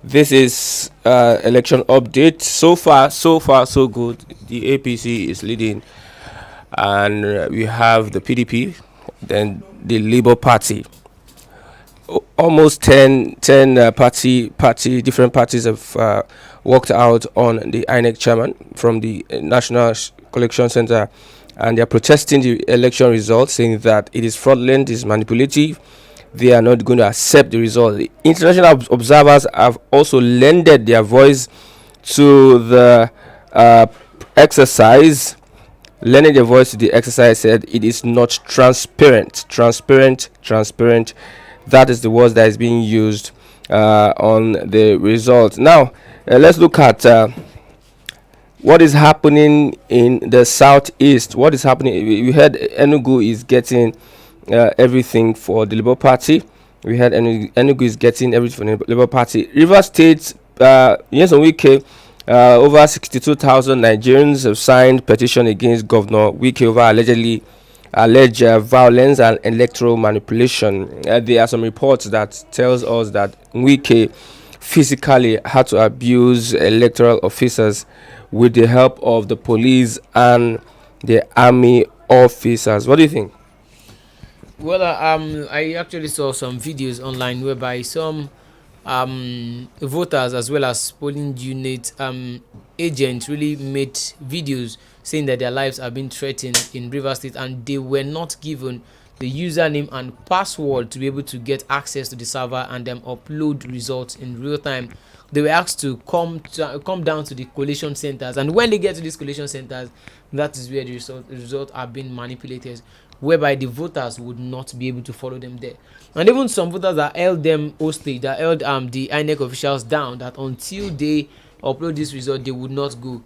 This is election update. So far so good. The APC is leading, and we have the PDP, then the Labour Party. Almost 10 different parties have walked out on the INEC chairman from the National Collection Center, and they are protesting the election results, saying that it is fraudulent, it is manipulative. They are not going to accept the result. The international observers have also lended their voice to the exercise, lending their voice to the exercise, said it is not transparent. That is the word that is being used on the result. Now, let's look at what is happening in the southeast. What is happening? We heard Enugu is getting everything for the Labour Party. We heard Enugu is getting everything for the Labour Party. River State, yes, on Wike, over 62,000 Nigerians have signed petition against Governor Wike over alleged violence and electoral manipulation. There are some reports that tells us that Wike physically had to abuse electoral officers with the help of the police and the army officers. What do you think? Well, I actually saw some videos online whereby some voters as well as polling unit agents really made videos saying that their lives are being threatened in River State, and they were not given the username and password to be able to get access to the server and then upload results in real time. They were asked to come down to the collation centers, and when they get to these collation centers, that is where the results are being manipulated, whereby the voters would not be able to follow them there. And even some voters that held them hostage, that held the INEC officials down, that until they upload this result they would not go.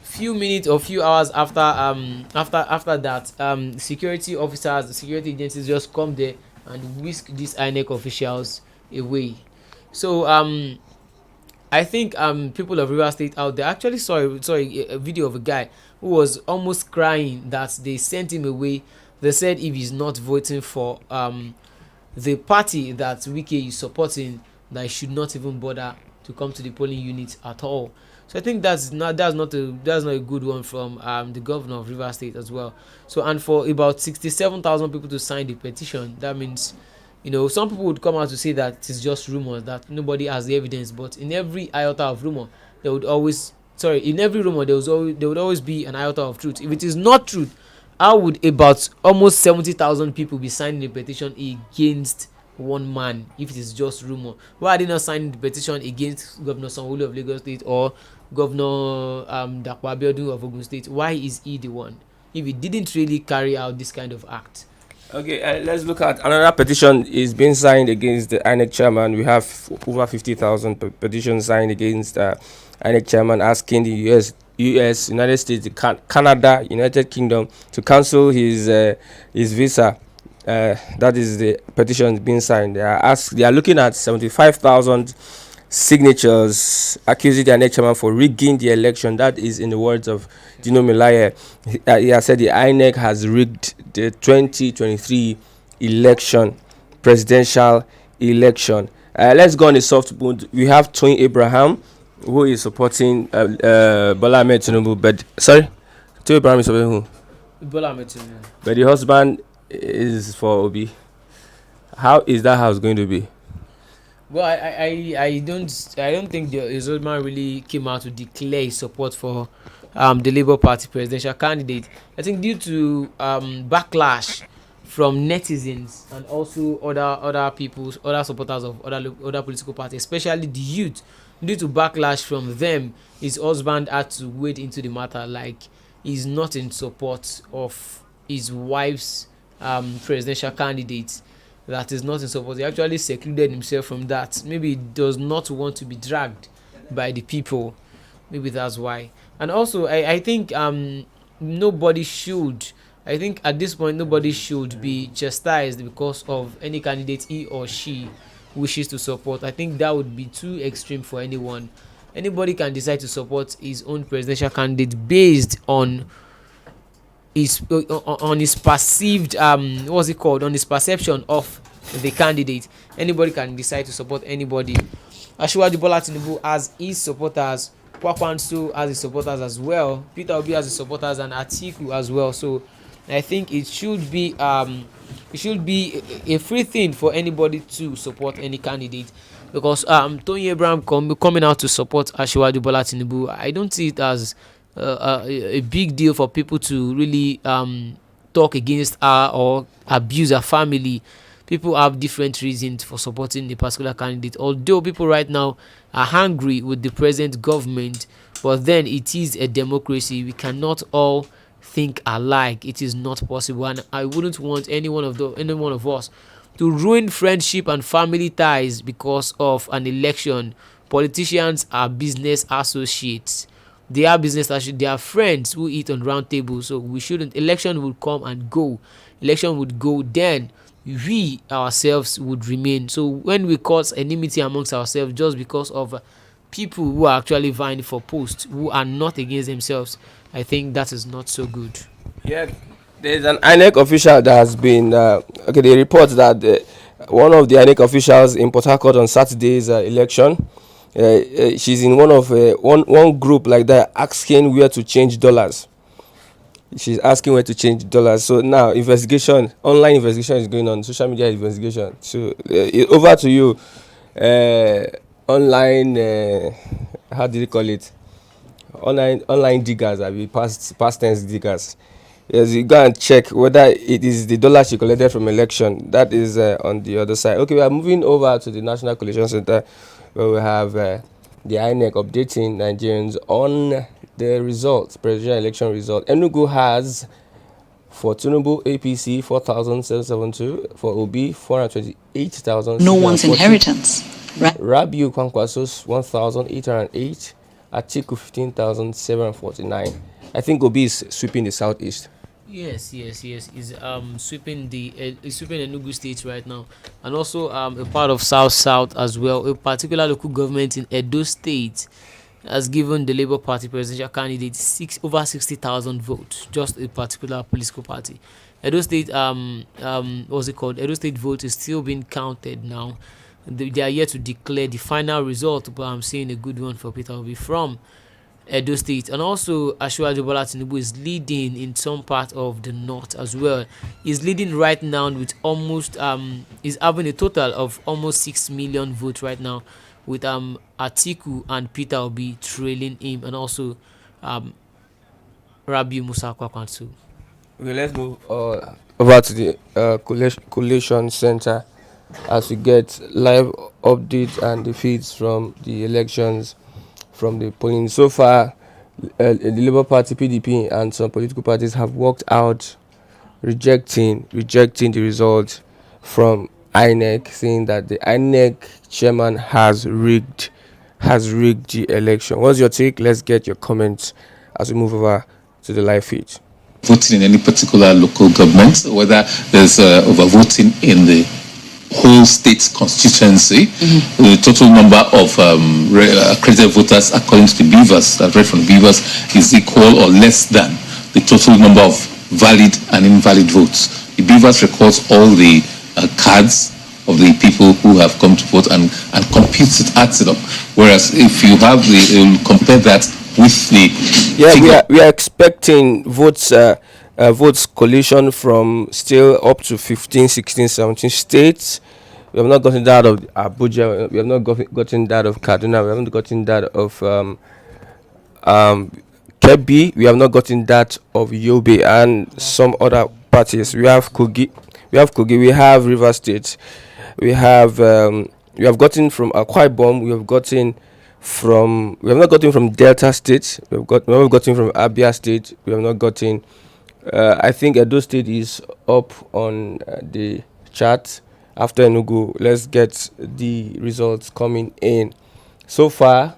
Few minutes or few hours after that, security officers, the security agencies just come there and whisk these INEC officials away. So I think people of River State out there actually saw a video of a guy who was almost crying that they sent him away. They said if he's not voting for the party that Wike is supporting, that he should not even bother to come to the polling unit at all. So I think that's not a good one from the governor of River State as well. So, and for about 67,000 people to sign the petition, that means, you know, some people would come out to say that it's just rumors, that nobody has the evidence. But in every iota of rumor, there would always be an iota of truth. If it is not truth, how would about almost 70,000 people be signing a petition against one man if it is just rumor? Why are they not signing the petition against Governor Sanwo-Olu of Lagos State or Governor Dapo Abiodun of Ogun State? Why is he the one if he didn't really carry out this kind of act? Okay, let's look at another petition is being signed against the INEC chairman. We have over 50,000 petitions signed against INEC chairman, asking the US, United States, Canada, United Kingdom to cancel his visa. That is the petition being signed. They are looking at 75,000 signatures accusing the INEC chairman for rigging the election. That is in the words of Dino Melaye. He has said the INEC has rigged the 2023 presidential election. Let's go on the soft mood. We have Twin Abraham, who is supporting Bola Ahmed Tinubu. But sorry, Twin Abraham is supporting who? Bola Ahmed Tinubu. But the husband is for Obi. How is that house going to be? Well, I don't think his husband really came out to declare his support for the Labour Party presidential candidate. I think due to backlash from netizens and also other supporters of other political parties, especially the youth, due to backlash from them, his husband had to wade into the matter, like he's not in support of his wife's presidential candidate. That is not in support. He actually secluded himself from that. Maybe he does not want to be dragged by the people. Maybe that's why. And also, I think nobody should. I think at this point, nobody should be chastised because of any candidate he or she wishes to support. I think that would be too extreme for anyone. Anybody can decide to support his own presidential candidate based on his perceived on his perception of the candidate. Anybody can decide to support anybody. Asiwaju Bola Tinubu has his supporters, Kwakwanso has his supporters as well, Peter Obi has his supporters, and Atiku as well. So I think it should be a free thing for anybody to support any candidate, because Tony Abraham coming out to support Asiwaju Bola Tinubu, I don't see it as a big deal for people to really talk against her or abuse her family. People have different reasons for supporting a particular candidate. Although people right now are angry with the present government, but then it is a democracy. We cannot all think alike. It is not possible, and I wouldn't want any one of us to ruin friendship and family ties because of an election. Politicians are business associates. They are business associates. They are friends who eat on round tables. So we shouldn't. Election would come and go. Election would go. Then we ourselves would remain. So when we cause enmity amongst ourselves just because of people who are actually vying for posts, who are not against themselves, I think that is not so good. Yeah, there's an INEC official that has been okay. They report that one of the INEC officials in Port Harcourt on Saturday's election, she's in one of one group like that asking where to change dollars. She's asking where to change dollars. So now online investigation is going on, social media investigation. So over to you, online. How do you call it? Online diggers, I mean past tense diggers. Yes, you go and check whether it is the dollars you collected from election. That is on the other side. Okay, we are moving over to the National Coalition Center, where we have the INEC updating Nigerians on the results, presidential election result. Enugu has for Tinubu APC 4,772, for Obi 428,000. No one's inheritance. Rabiu Kwakwanso 1,808, Atiku 15,749. I think Obi is sweeping the southeast. Yes. Is sweeping Enugu state right now, and also a part of south as well. A particular local government in Edo State has given the Labour Party presidential candidate over 60,000 votes. Just a particular political party. Edo State what's it called? Edo State vote is still being counted now. They are yet to declare the final result, but I'm seeing a good one for Peter Obi from Edo State. And also Asiwaju Bola Tinubu is leading in some part of the north as well. He's leading right now with almost he's having a total of almost 6 million votes right now, with Atiku and Peter Obi trailing him, and also Rabiu Musa Kwakwanso. Okay, let's move over to the collation center as we get live updates and the feeds from the elections, from the polling. So far, the Labour Party, PDP, and some political parties have walked out rejecting the results from INEC, saying that the INEC chairman has rigged the election. What's your take? Let's get your comments as we move over to the live feed. Voting in any particular local government, whether there's overvoting in the whole state constituency, the total number of accredited voters according to the Beavers, I've read from the Beavers, is equal or less than the total number of valid and invalid votes. The Beavers records all the cards of the people who have come to vote and computes it, adds it up. Whereas if you have compare that with the we are expecting votes collation from still up to 15, 16, 17 states. We have not gotten that of Abuja. We have not gotten that of Kaduna. We haven't gotten that of Kebbi. We have not gotten that of Yobe and some other parties. We have Kogi. We have River State. We have gotten from Akwa Ibom. We have not gotten from Delta State. We have gotten from Abia State. We have not gotten. I think Edo State is up on the chart after Enugu. Let's get the results coming in. So far,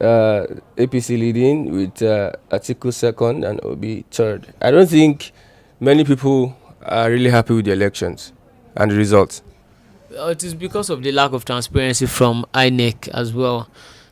APC leading with Atiku second and Obi third. I don't think many people are really happy with the elections and the results. It is because of the lack of transparency from INEC as well.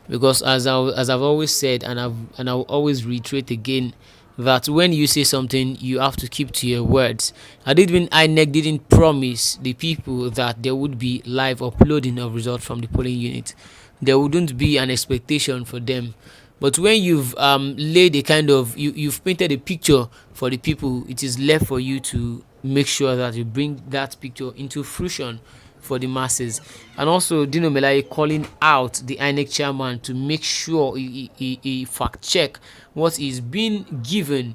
Because as I've always said, and I'll always reiterate again, that when you say something, you have to keep to your words. INEC didn't promise the people that there would be live uploading of results from the polling unit. There wouldn't be an expectation for them. But when you've laid a kind of you've painted a picture for the people, it is left for you to make sure that you bring that picture into fruition for the masses. And also Dino Melaye calling out the INEC chairman to make sure he fact check what is being given,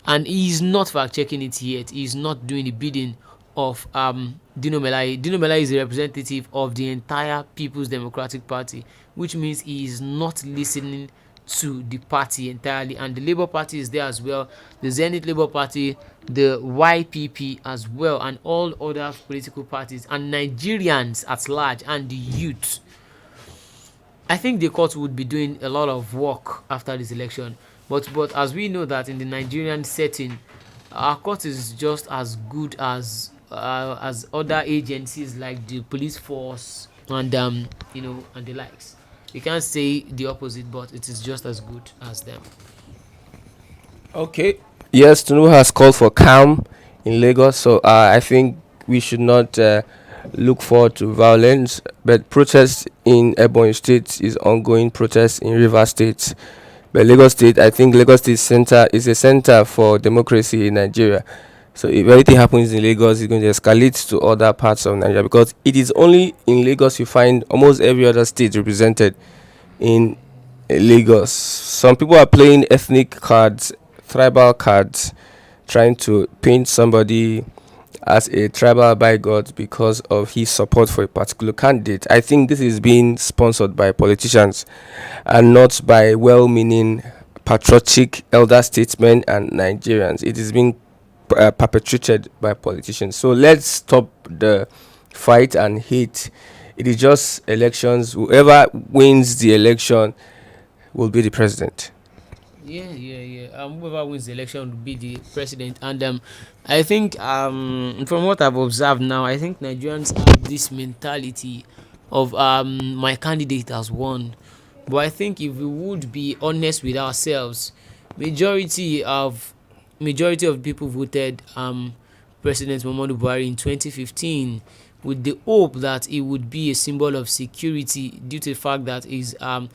and he is not fact checking it yet. He is not doing the bidding of Dino Melaye. Dino Melaye is a representative of the entire People's Democratic Party, which means he is not listening to the party entirely, and the Labour Party is there as well, the Zenith Labour Party, the YPP as well, and all other political parties, and Nigerians at large, and the youth. I think the court would be doing a lot of work after this election, but as we know that in the Nigerian setting, our court is just as good as other agencies like the police force and and the likes. You can't say the opposite, but it is just as good as them. Okay. Yes, Tinubu has called for calm in Lagos, so I think we should not look forward to violence. But protests in Ebonyi State is ongoing. Protests in Rivers State, but Lagos State, I think Lagos State Center is a center for democracy in Nigeria. So if anything happens in Lagos, it's going to escalate to other parts of Nigeria, because it is only in Lagos you find almost every other state represented in Lagos. Some people are playing ethnic cards, tribal cards, trying to paint somebody as a tribal bigot because of his support for a particular candidate. I think this is being sponsored by politicians and not by well-meaning, patriotic elder statesmen and Nigerians. It is being perpetrated by politicians. So let's stop the fight and hate. It is just elections. Whoever wins the election will be the president. Whoever wins the election will be the president. And I think from what I've observed now, I think Nigerians have this mentality of my candidate has won. But I think if we would be honest with ourselves, majority of people voted President Muhammadu Buhari in 2015 with the hope that it would be a symbol of security due to the fact that he's a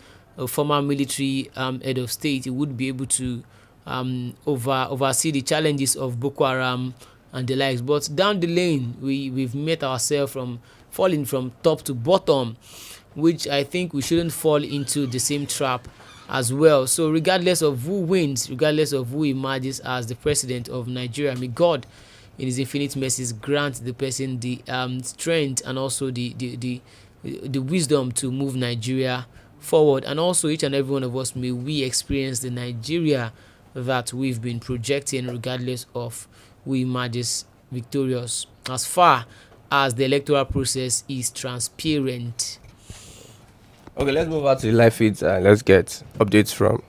former military head of state. He would be able to oversee the challenges of Boko Haram and the likes. But down the lane, we've met ourselves from falling from top to bottom, which I think we shouldn't fall into the same trap as well. So regardless of who wins, regardless of who emerges as the president of Nigeria, may God in his infinite mercies grant the person the strength and also the wisdom to move Nigeria forward. And also each and every one of us, may we experience the Nigeria that we've been projecting, regardless of who emerges victorious, as far as the electoral process is transparent. Okay, let's move on to the live feeds and let's get updates from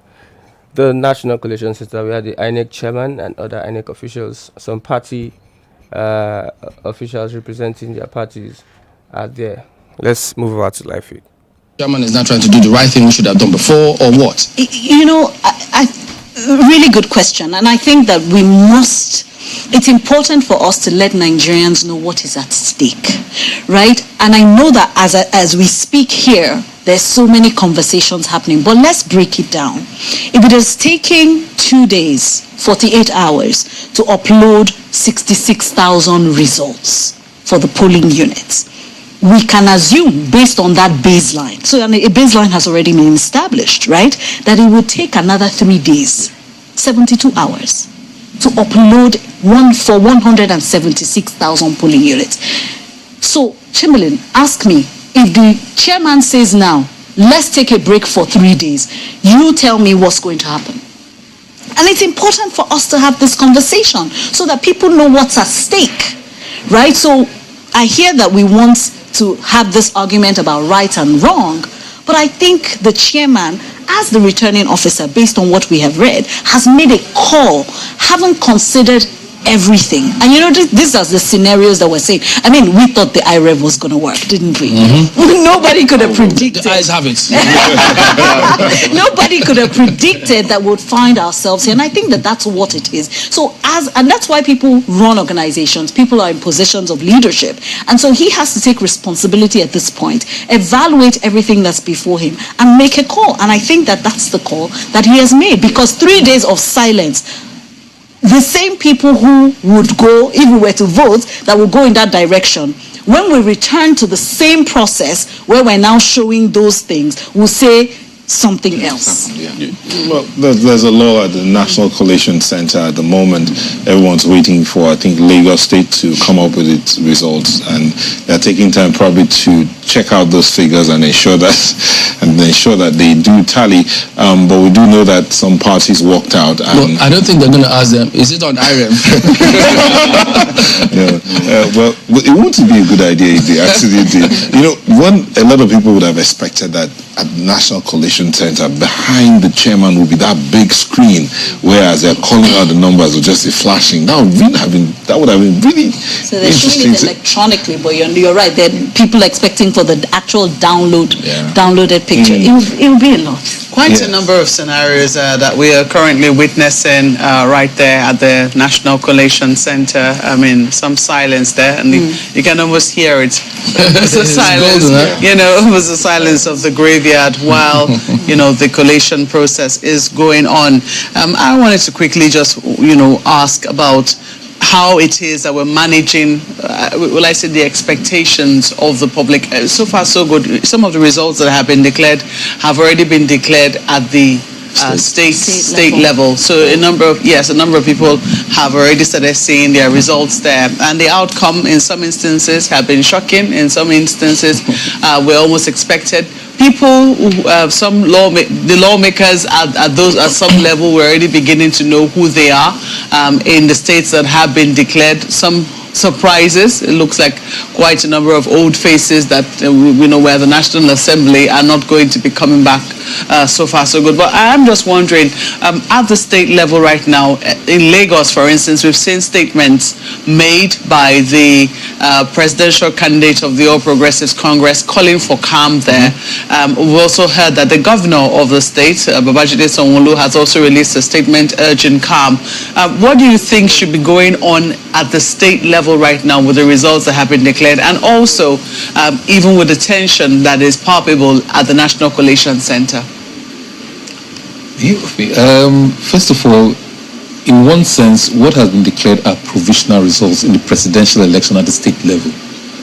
the National Coalition Center. We had the INEC chairman and other INEC officials. Some party officials representing their parties are there. Let's move over to live feed. Chairman is not trying to do the right thing we should have done before, or what? Really good question. And I think that it's important for us to let Nigerians know what is at stake, right? And I know that as we speak here, there's so many conversations happening, but let's break it down. If it is taking 2 days, 48 hours to upload 66,000 results for the polling units, we can assume based on that baseline, so a baseline has already been established, right, that it would take another 3 days, 72 hours, to upload for 176,000 polling units. So, Chamberlain, ask me, if the chairman says now, let's take a break for 3 days, you tell me what's going to happen. And it's important for us to have this conversation so that people know what's at stake, right? So I hear that we want to have this argument about right and wrong, but I think the chairman, as the returning officer, based on what we have read, has made a call, haven't considered everything. And these are the scenarios that we're saying. I mean, we thought the IREV was going to work, didn't we? Mm-hmm. Nobody could have predicted. The eyes have it. Nobody could have predicted that we'd find ourselves here. And I think that that's what it is. So and that's why people run organizations. People are in positions of leadership. And so he has to take responsibility at this point, evaluate everything that's before him, and make a call. And I think that that's the call that he has made, because 3 days of silence, the same people who would go, if we were to vote, that would go in that direction, when we return to the same process where we're now showing those things, we'll say something else. Well, there's a law at the National Coalition Center at the moment. Everyone's waiting for, I think, Lagos State to come up with its results, and they're taking time probably to check out those figures and ensure that and ensure that they do tally. But we do know that some parties walked out. And I don't think they're going to ask them, is it on IREM? Well, it wouldn't be a good idea if they actually did. A lot of people would have expected that at the National Collation Center, behind the chairman would be that big screen, whereas they're calling out the numbers or just flashing. That would have been really So they're showing it electronically, but you're right. There are people expecting for the actual downloaded picture. It will be a lot. Quite a number of scenarios that we are currently witnessing right there at the National Collation Center. I mean, some silence there, and you can almost hear it. It's a silence, it was the silence of the graveyard while, the collation process is going on. I wanted to quickly just, ask about how it is that we're managing, the expectations of the public. So far, so good. Some of the results that have been declared have already been declared at the state level. So a number of people have already started seeing their results there, and the outcome in some instances have been shocking. In some instances, were almost expected. People, the lawmakers at some level were already beginning to know who they are in the states that have been declared. Some surprises. It looks like quite a number of old faces that we know where the National Assembly are not going to be coming back. So far, so good. But I'm just wondering, at the state level right now, in Lagos, for instance, we've seen statements made by the presidential candidate of the All Progressives Congress calling for calm there. We've also heard that the governor of the state, Babajide Sanwo-Olu, has also released a statement urging calm. What do you think should be going on at the state level right now with the results that have been declared, and also even with the tension that is palpable at the National Collation Center? First of all, in one sense, what has been declared are provisional results in the presidential election at the state level.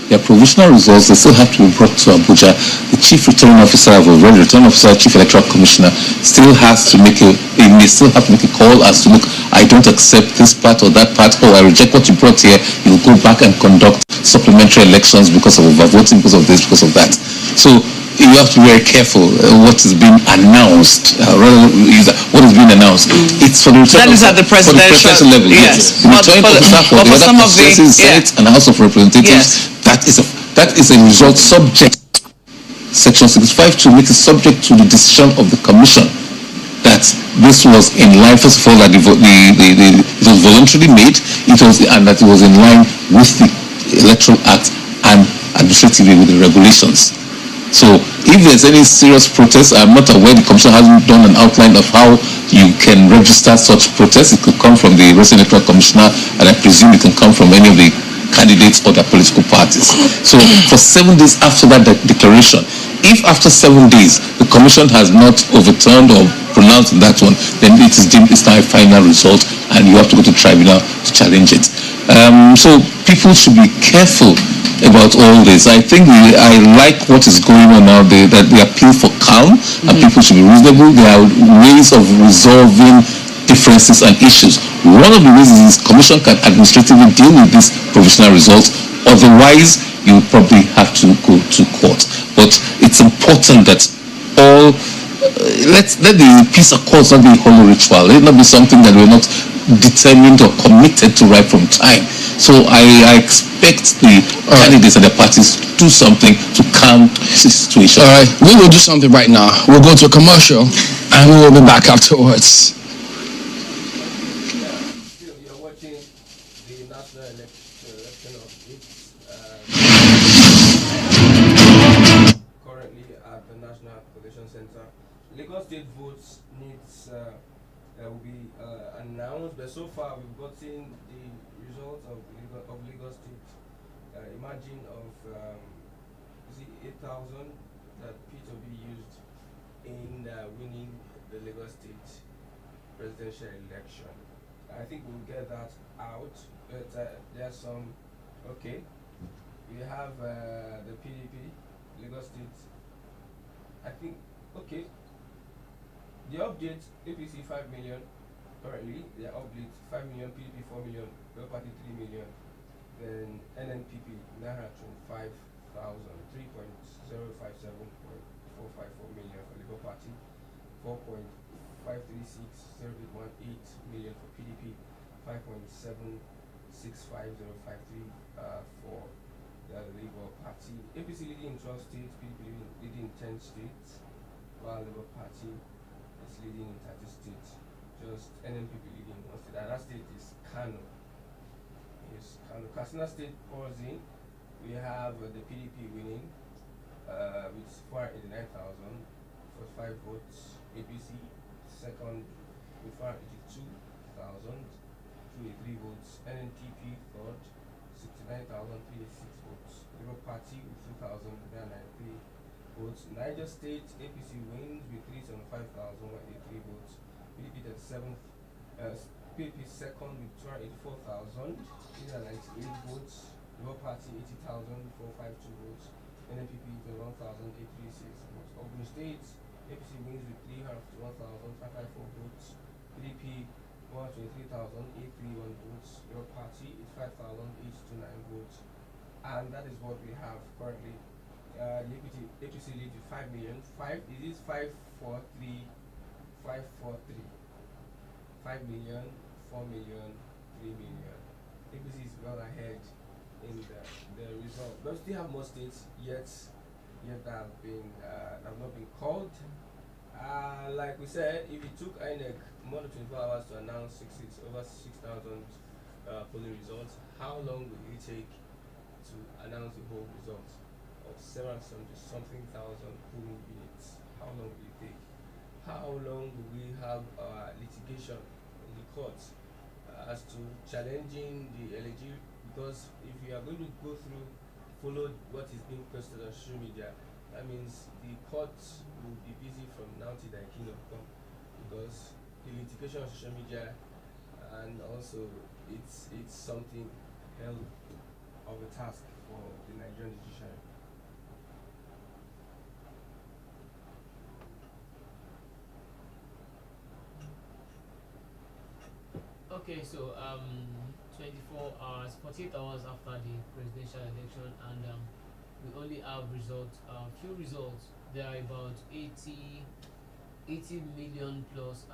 They are provisional results. They still have to be brought to Abuja. The chief returning officer, chief electoral commissioner, still has to make may still have to make a call as to, look, I don't accept this part or that part, or I reject what you brought here. You'll go back and conduct supplementary elections because of overvoting, because of this, because of that. So you have to be very careful what is being announced. What is being announced. It's for the return that is at the presidential level. Yes. The return officer for the other constituencies, Senate and House of Representatives. That is a result subject. Section 65 to make it subject to the decision of the commission that this was in line. First of all, that it was voluntarily made. And that it was in line with the Electoral Act and administratively with the regulations. So if there's any serious protest, I'm not aware, the commission hasn't done an outline of how you can register such protests. It could come from the Resident Electoral Commissioner, and I presume it can come from any of the candidates or their political parties. So for 7 days after that declaration, if after 7 days the commission has not overturned or pronounced that one, then it is deemed it's now a final result, and you have to go to tribunal to challenge it. So people should be careful about all this. I think I like what is going on now, that they appeal for calm, and people should be reasonable. There are ways of resolving differences and issues. One of the reasons is Commission can administratively deal with these provisional results. Otherwise, you probably have to go to court. But it's important that let the peace accords not be a hollow ritual. Let it not be something that we're not determined or committed to right from time. So I expect the candidates and the parties to do something to calm the situation. All right, we will do something right now. We'll go to a commercial, and we will be back afterwards. You're watching the national election of currently at the National Collation Center. Lagos State votes will be announced, but so far we've gotten the results of Lagos State. Imagine of 8,000 that P2B used in winning the Lagos State presidential election. I think we'll get that out, but there's some. Okay, we have the PDP, Lagos State. I think okay. The update APC 5 million currently. The update 5 million, PDP 4 million, Labour Party 3 million. Then NNPP 925,000, 3.057.454 million. 4.536018 million for PDP, 5.765053 for the Labour Party. APC leading in 12 states, PDP leading in 10 states, while Labour Party is leading in 30 states. Just NNPP leading in 1 state, and that state is Kano. Yes, Kano. Katsina State pours in. We have the PDP winning with 489,000 for 5 votes. APC second with 482,000 3 votes. NNPP third, 69,386 votes. Labour Party with 2,993 votes. Niger State APC wins with 375,183 votes. PDP 37th, PDP second with 284,398 votes. Labour Party 80,452 votes. NNPP 21,836 votes. Ogun State APC wins with 351,554 votes. PDP 123,831 votes. Labour Party 85,829 votes. And that is what we have currently. The APC leads with 5 million. It is 543. 5 million, 4 million, 3 million. APC is well ahead in the result. But we still have more states yet that have not been called. Like we said, if it took INEC more than 24 hours to announce over 6,000 polling results, how long will it take to announce the whole results of 700-something thousand polling units? How long will it take? How long will we have litigation in the courts as to challenging the eligibility? Because if we are going to follow what is being posted on social media, that means the courts will be busy from now till the kingdom come, because the litigation on social media, and also it's something hell of a task for the Nigerian judiciary. Okay, so 24 hours, 48 hours after the presidential election, and we only have results, few results. There are about 80 million plus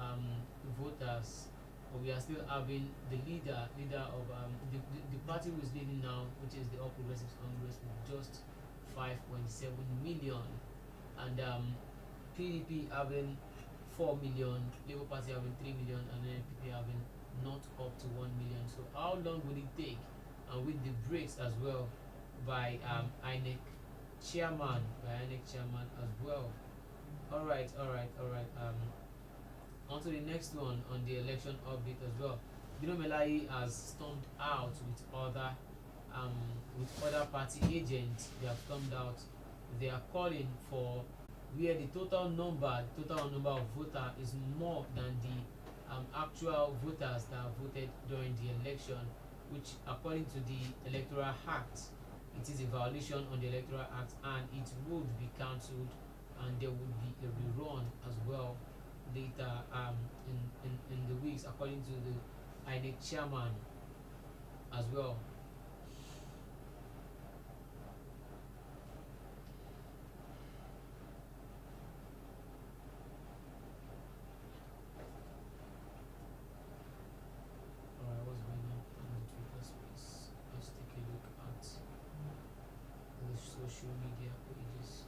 voters, but we are still having the leader of the party who is leading now, which is the All Progressives Congress, with just 5.7 million, and PDP having 4 million, Labour Party having 3 million, and then NPP having not up to 1 million. So how long will it take? And with the breaks as well by INEC chairman, as well. All right. On to the next one on the election update as well. Bino Melayi has stormed out with other party agents. They have stormed out. They are calling for where the total number of voters is more than the actual voters that have voted during the election, which according to the Electoral Act, it is a violation on the Electoral Act, and it would be cancelled, and there would be a rerun as well later in the weeks, according to the INEC chairman as well. What's going on the Twitter space? Let's take a look at the social media pages.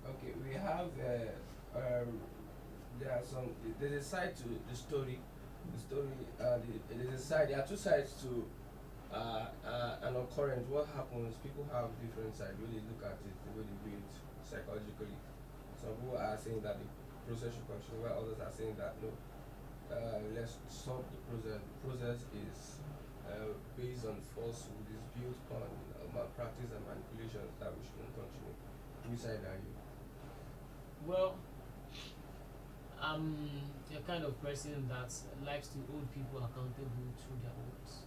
Okay, we have there's a side to the story. There's a side. There are two sides to an occurrence. What happens? People have different sides. When they look at it, the way they view it psychologically. Some people are saying that the process should continue, while others are saying that no, let's stop the process. The process is based on falsehood, is built on malpractice and manipulation, that we shouldn't continue. Which side are you? Well, I'm a kind of person that likes to hold people accountable through their words.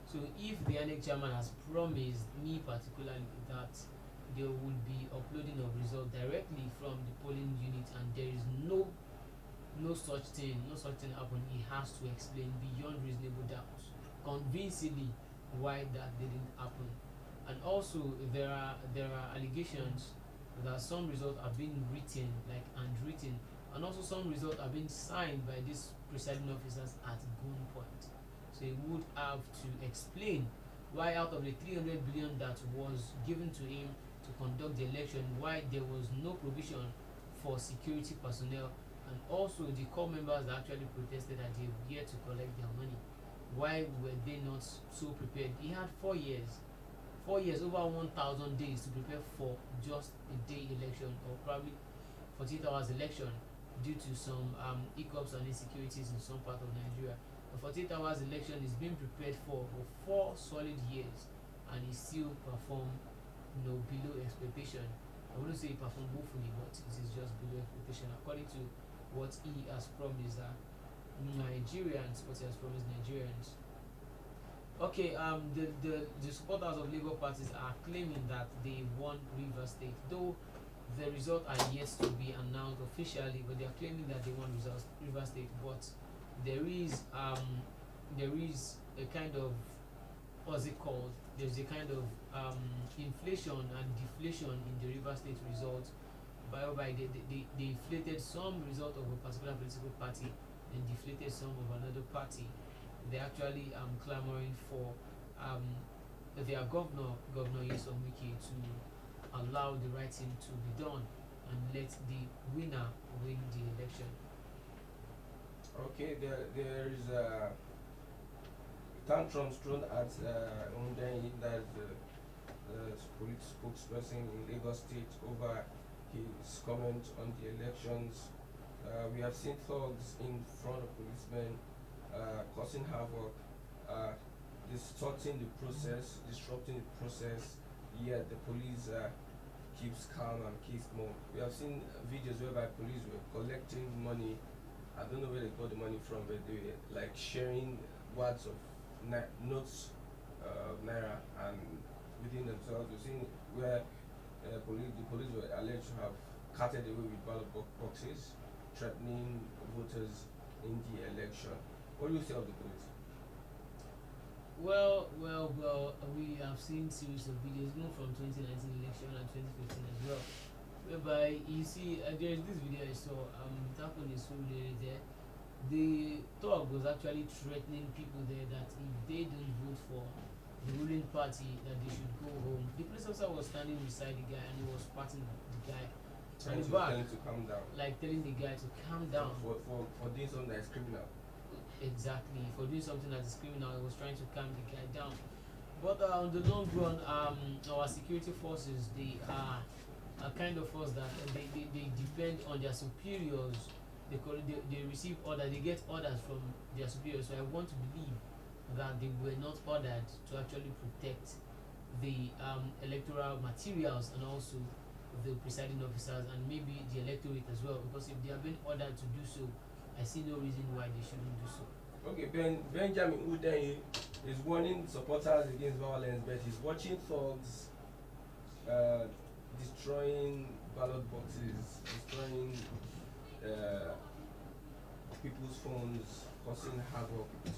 So if the INEC chairman has promised me particularly that there would be uploading of results directly from the polling unit, and there is no such thing happen, he has to explain beyond reasonable doubt, convincingly, why that didn't happen. And also there are allegations that some results are being written, like handwritten, and also some results are being signed by these presiding officers at gunpoint. So he would have to explain why out of the 300 billion that was given to him to conduct the election, why there was no provision for security personnel, and also the core members that actually protested that they were here to collect their money. Why were they not so prepared? He had 4 years, over 1,000 days to prepare for just a day election, or probably 48 hours election, due to some hiccups and insecurities in some part of Nigeria. A 48 hours election is being prepared for 4 solid years, and he still performed, below expectation. I wouldn't say he performed woefully, but it is just below expectation according to what he has promised Nigerians. What he has promised Nigerians. Okay, the supporters of Labour parties are claiming that they won Rivers State, though the results are yet to be announced officially, but they are claiming that they won Rivers State. But there is a kind of, what's it called? There's a kind of inflation and deflation in the Rivers State results, whereby they inflated some result of a particular political party and deflated some of another party. They're actually clamoring for their governor Nyesom Wike, to allow the right thing to be done and let the winner win the election. Okay, there is tantrums thrown at Undenyi, that's the police spokesperson in Lagos State, over his comment on the elections. We have seen thugs in front of policemen causing havoc, distorting the process, disrupting the process, yet the police keeps calm and keeps mum. We have seen videos whereby police were collecting money. I don't know where they got the money from, but they were like sharing wads of notes of naira and within themselves. We've seen where the police were alleged to have carted away with ballot boxes, threatening voters in the election. What do you say of the police? Well, we have seen series of videos, even from 2019 election and 2015 as well, whereby you see there is this video I saw. That one is so really there. The thug was actually threatening people there that if they don't vote for the ruling party, that they should go home. The police officer was standing beside the guy and he was patting the guy Trying to calm down. like telling the guy to calm down. For doing something that is criminal. Exactly, for doing something that is criminal, he was trying to calm the guy down. But on the long run, our security forces, they are a kind of force that they depend on their superiors. They receive orders, they get orders from their superiors. So I want to believe that they were not ordered to actually protect the electoral materials and also the presiding officers and maybe the electorate as well, because if they have been ordered to do so, I see no reason why they shouldn't do so. Okay, Benjamin Udenyi is warning supporters against violence, but he's watching thugs destroying ballot boxes, destroying people's phones, causing havoc to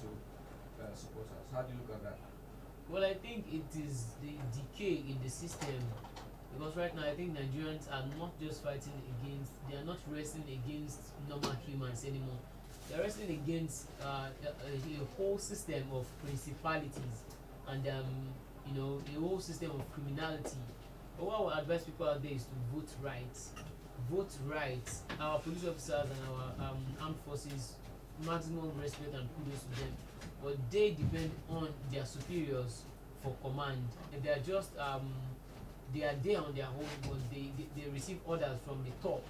supporters. How do you look at that? Well, I think it is the decay in the system, because right now I think Nigerians are not just fighting against, they are not wrestling against normal humans anymore. They are wrestling against a whole system of principalities and a whole system of criminality. But what I would advise people out there is to vote right. Vote right. Our police officers and our armed forces, maximum respect and kudos to them. But they depend on their superiors for command. They are just they are there on their own, but they receive orders from the top.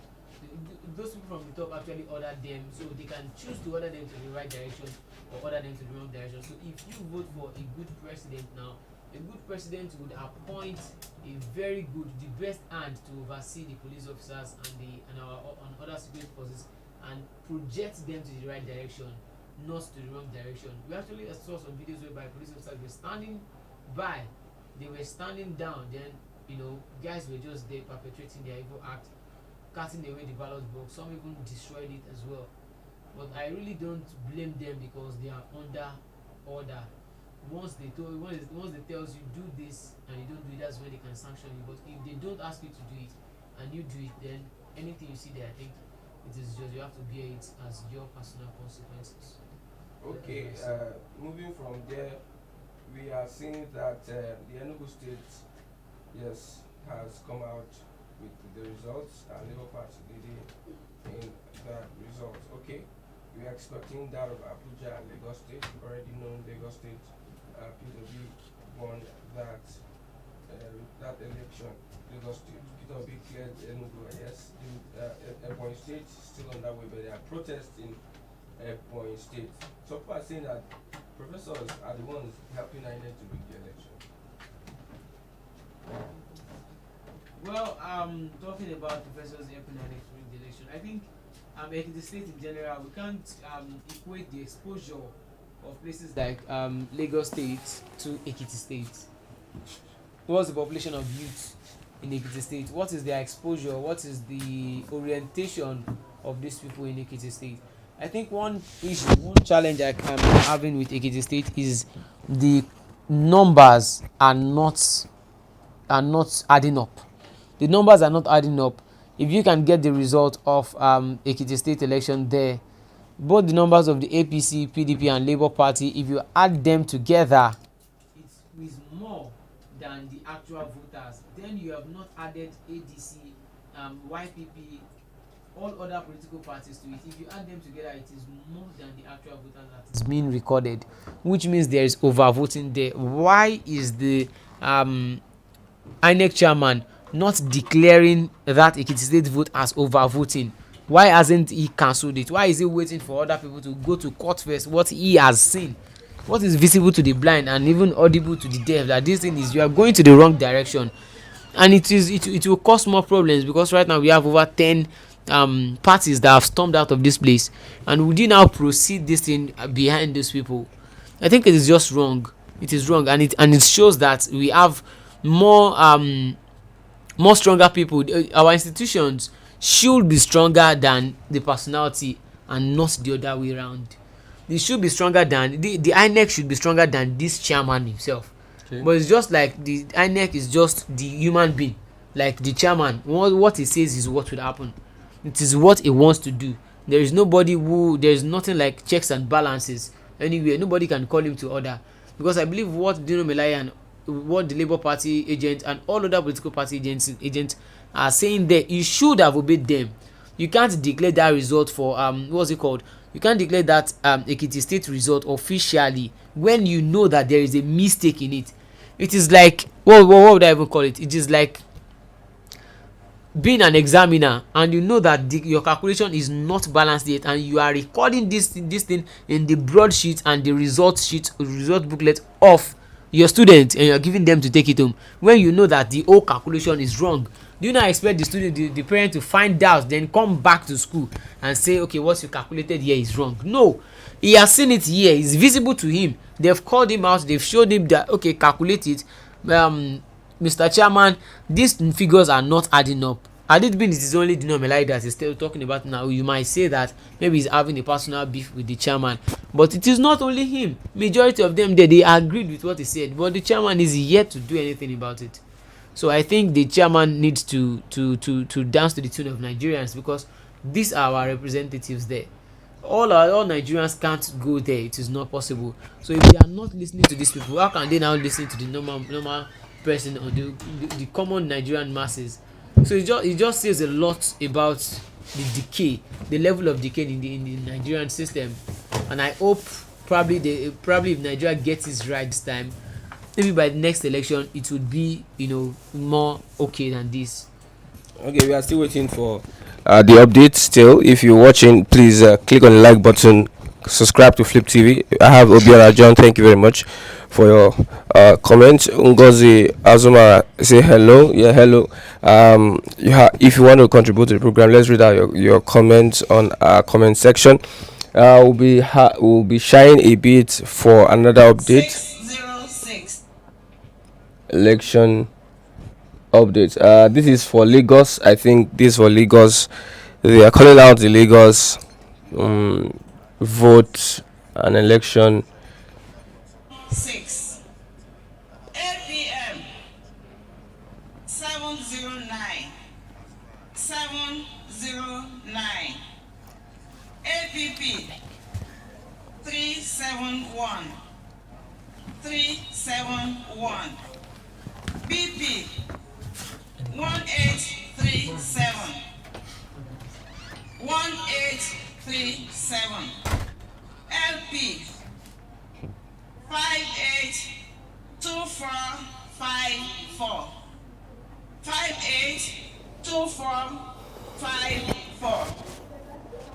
Those people from the top actually order them, so they can choose to order them to the right direction or order them to the wrong direction. So if you vote for a good president now, a good president would appoint a very good, the best hand to oversee the police officers and our other security forces and project them to the right direction, not to the wrong direction. We actually saw some videos whereby police officers were standing by, they were standing down, then guys were just there perpetrating their evil act, cutting away the ballot box. Some even destroyed it as well. But I really don't blame them because they are under order. once they tells you do this and you don't do it, that's when they can sanction you. But if they don't ask you to do it and you do it, then anything you see there, I think it is just you have to bear it as your personal consequences. Okay, moving from there, we are seeing that the Enugu State, yes, has come out with the results, and Labour Party leading in that results. Okay, we are expecting that of Abuja and Lagos State. Already known Lagos State, PWB won that election. Lagos State, PWB cleared Enugu. Yes, Ebonyi State still on that way, but they are protesting Ebonyi State. So people are saying that professors are the ones helping INEC to rig the election. Well, talking about professors helping INEC to rig the election, I think Ekiti State in general, we can't equate the exposure of places like Lagos State to Ekiti State. What's the population of youth in Ekiti State? What is their exposure? What is the orientation of these people in Ekiti State? I think one issue, one challenge I'm having with Ekiti State is the numbers are not adding up. The numbers are not adding up. If you can get the result of Ekiti State election there, both the numbers of the APC, PDP, and Labour Party, if you add them together, it is more than the actual voters. Then you have not added ADC, YPP, all other political parties to it. If you add them together, it is more than the actual voters that is being recorded, which means there is overvoting there. Why is the INEC chairman not declaring that Ekiti State vote as overvoting? Why hasn't he cancelled it? Why is he waiting for other people to go to court first? What he has seen, what is visible to the blind and even audible to the deaf, that this thing is, you are going to the wrong direction, and it will cause more problems, because right now we have over 10 parties that have stormed out of this place, and would you now proceed this thing behind those people? I think it is just wrong. It is wrong, and it shows that we have more stronger people. Our institutions should be stronger than the personality and not the other way around. They should be stronger than the INEC should be stronger than this chairman himself. Okay. But it's just like the INEC is just the human being, like the chairman. What he says is what will happen. It is what he wants to do. There is nothing like checks and balances anywhere. Nobody can call him to order, because I believe what Dino Melaya and what the Labour Party agent and all other political party agents are saying there, you should have obeyed them. You can't declare that result for what's it called? You can't declare that Ekiti State result officially when you know that there is a mistake in it. It is like what would I even call it? It is like being an examiner and you know that your calculation is not balanced yet, and you are recording this thing in the broadsheet and the result booklet of your students, and you're giving them to take it home when you know that the whole calculation is wrong. Do you not expect the student, the parent, to find out, then come back to school and say, okay, what you calculated here is wrong? No, he has seen it here, it's visible to him. They've called him out, they've showed him that, okay, calculate it, Mr. Chairman, these figures are not adding up. Had it been it is only Dino Melai that is still talking about now, you might say that maybe he's having a personal beef with the chairman, but it is not only him. Majority of them they agreed with what he said, but the chairman is yet to do anything about it. So I think the chairman needs to dance to the tune of Nigerians, because these are our representatives there. All Nigerians can't go there. It is not possible. So if they are not listening to these people, how can they now listen to the normal person or the common Nigerian masses? So it just says a lot about the decay, the level of decay in the Nigerian system. And I hope probably if Nigeria gets this right this time, maybe by the next election it would be more okay than this. Okay, we are still waiting for the update. Still, if you're watching, please click on the like button, subscribe to Flip TV. I have Obiora John. Thank you very much for your comment. Ngozi Azuma say hello. Yeah, hello. If you want to contribute to the program, let's read out your comments on our comment section. We'll be shying a bit for another update. 606. Election updates. This is for Lagos. I think this is for Lagos. They are calling out the Lagos vote and election. 6 709. 709. APP 371. 371. BP 1837. 1837. LP 582454. 582454.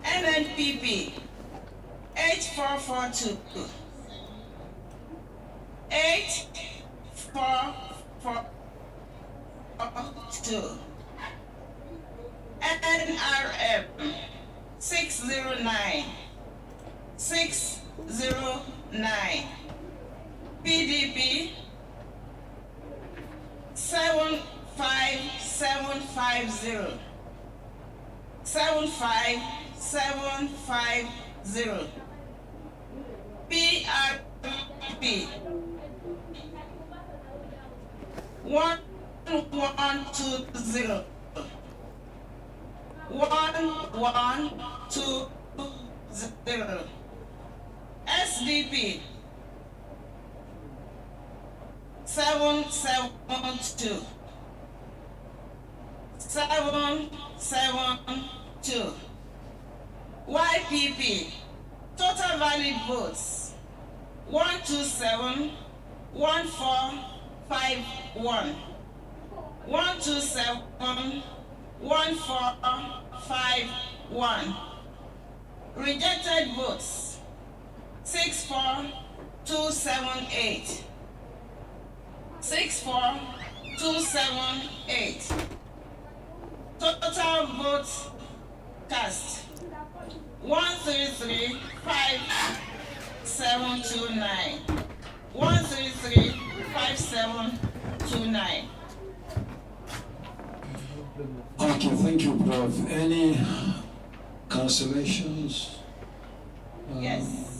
NNPP 8442. 8442. NRM 609. 609. PDP 75750. 75750. PRP 1120. 1120. SDP 772. 772. YPP total valid votes 1271451. 1271451. Rejected votes 64278. 64278. Total votes cast 1335729. 1335729. Okay, thank you, Prof. Any cancellations? Yes.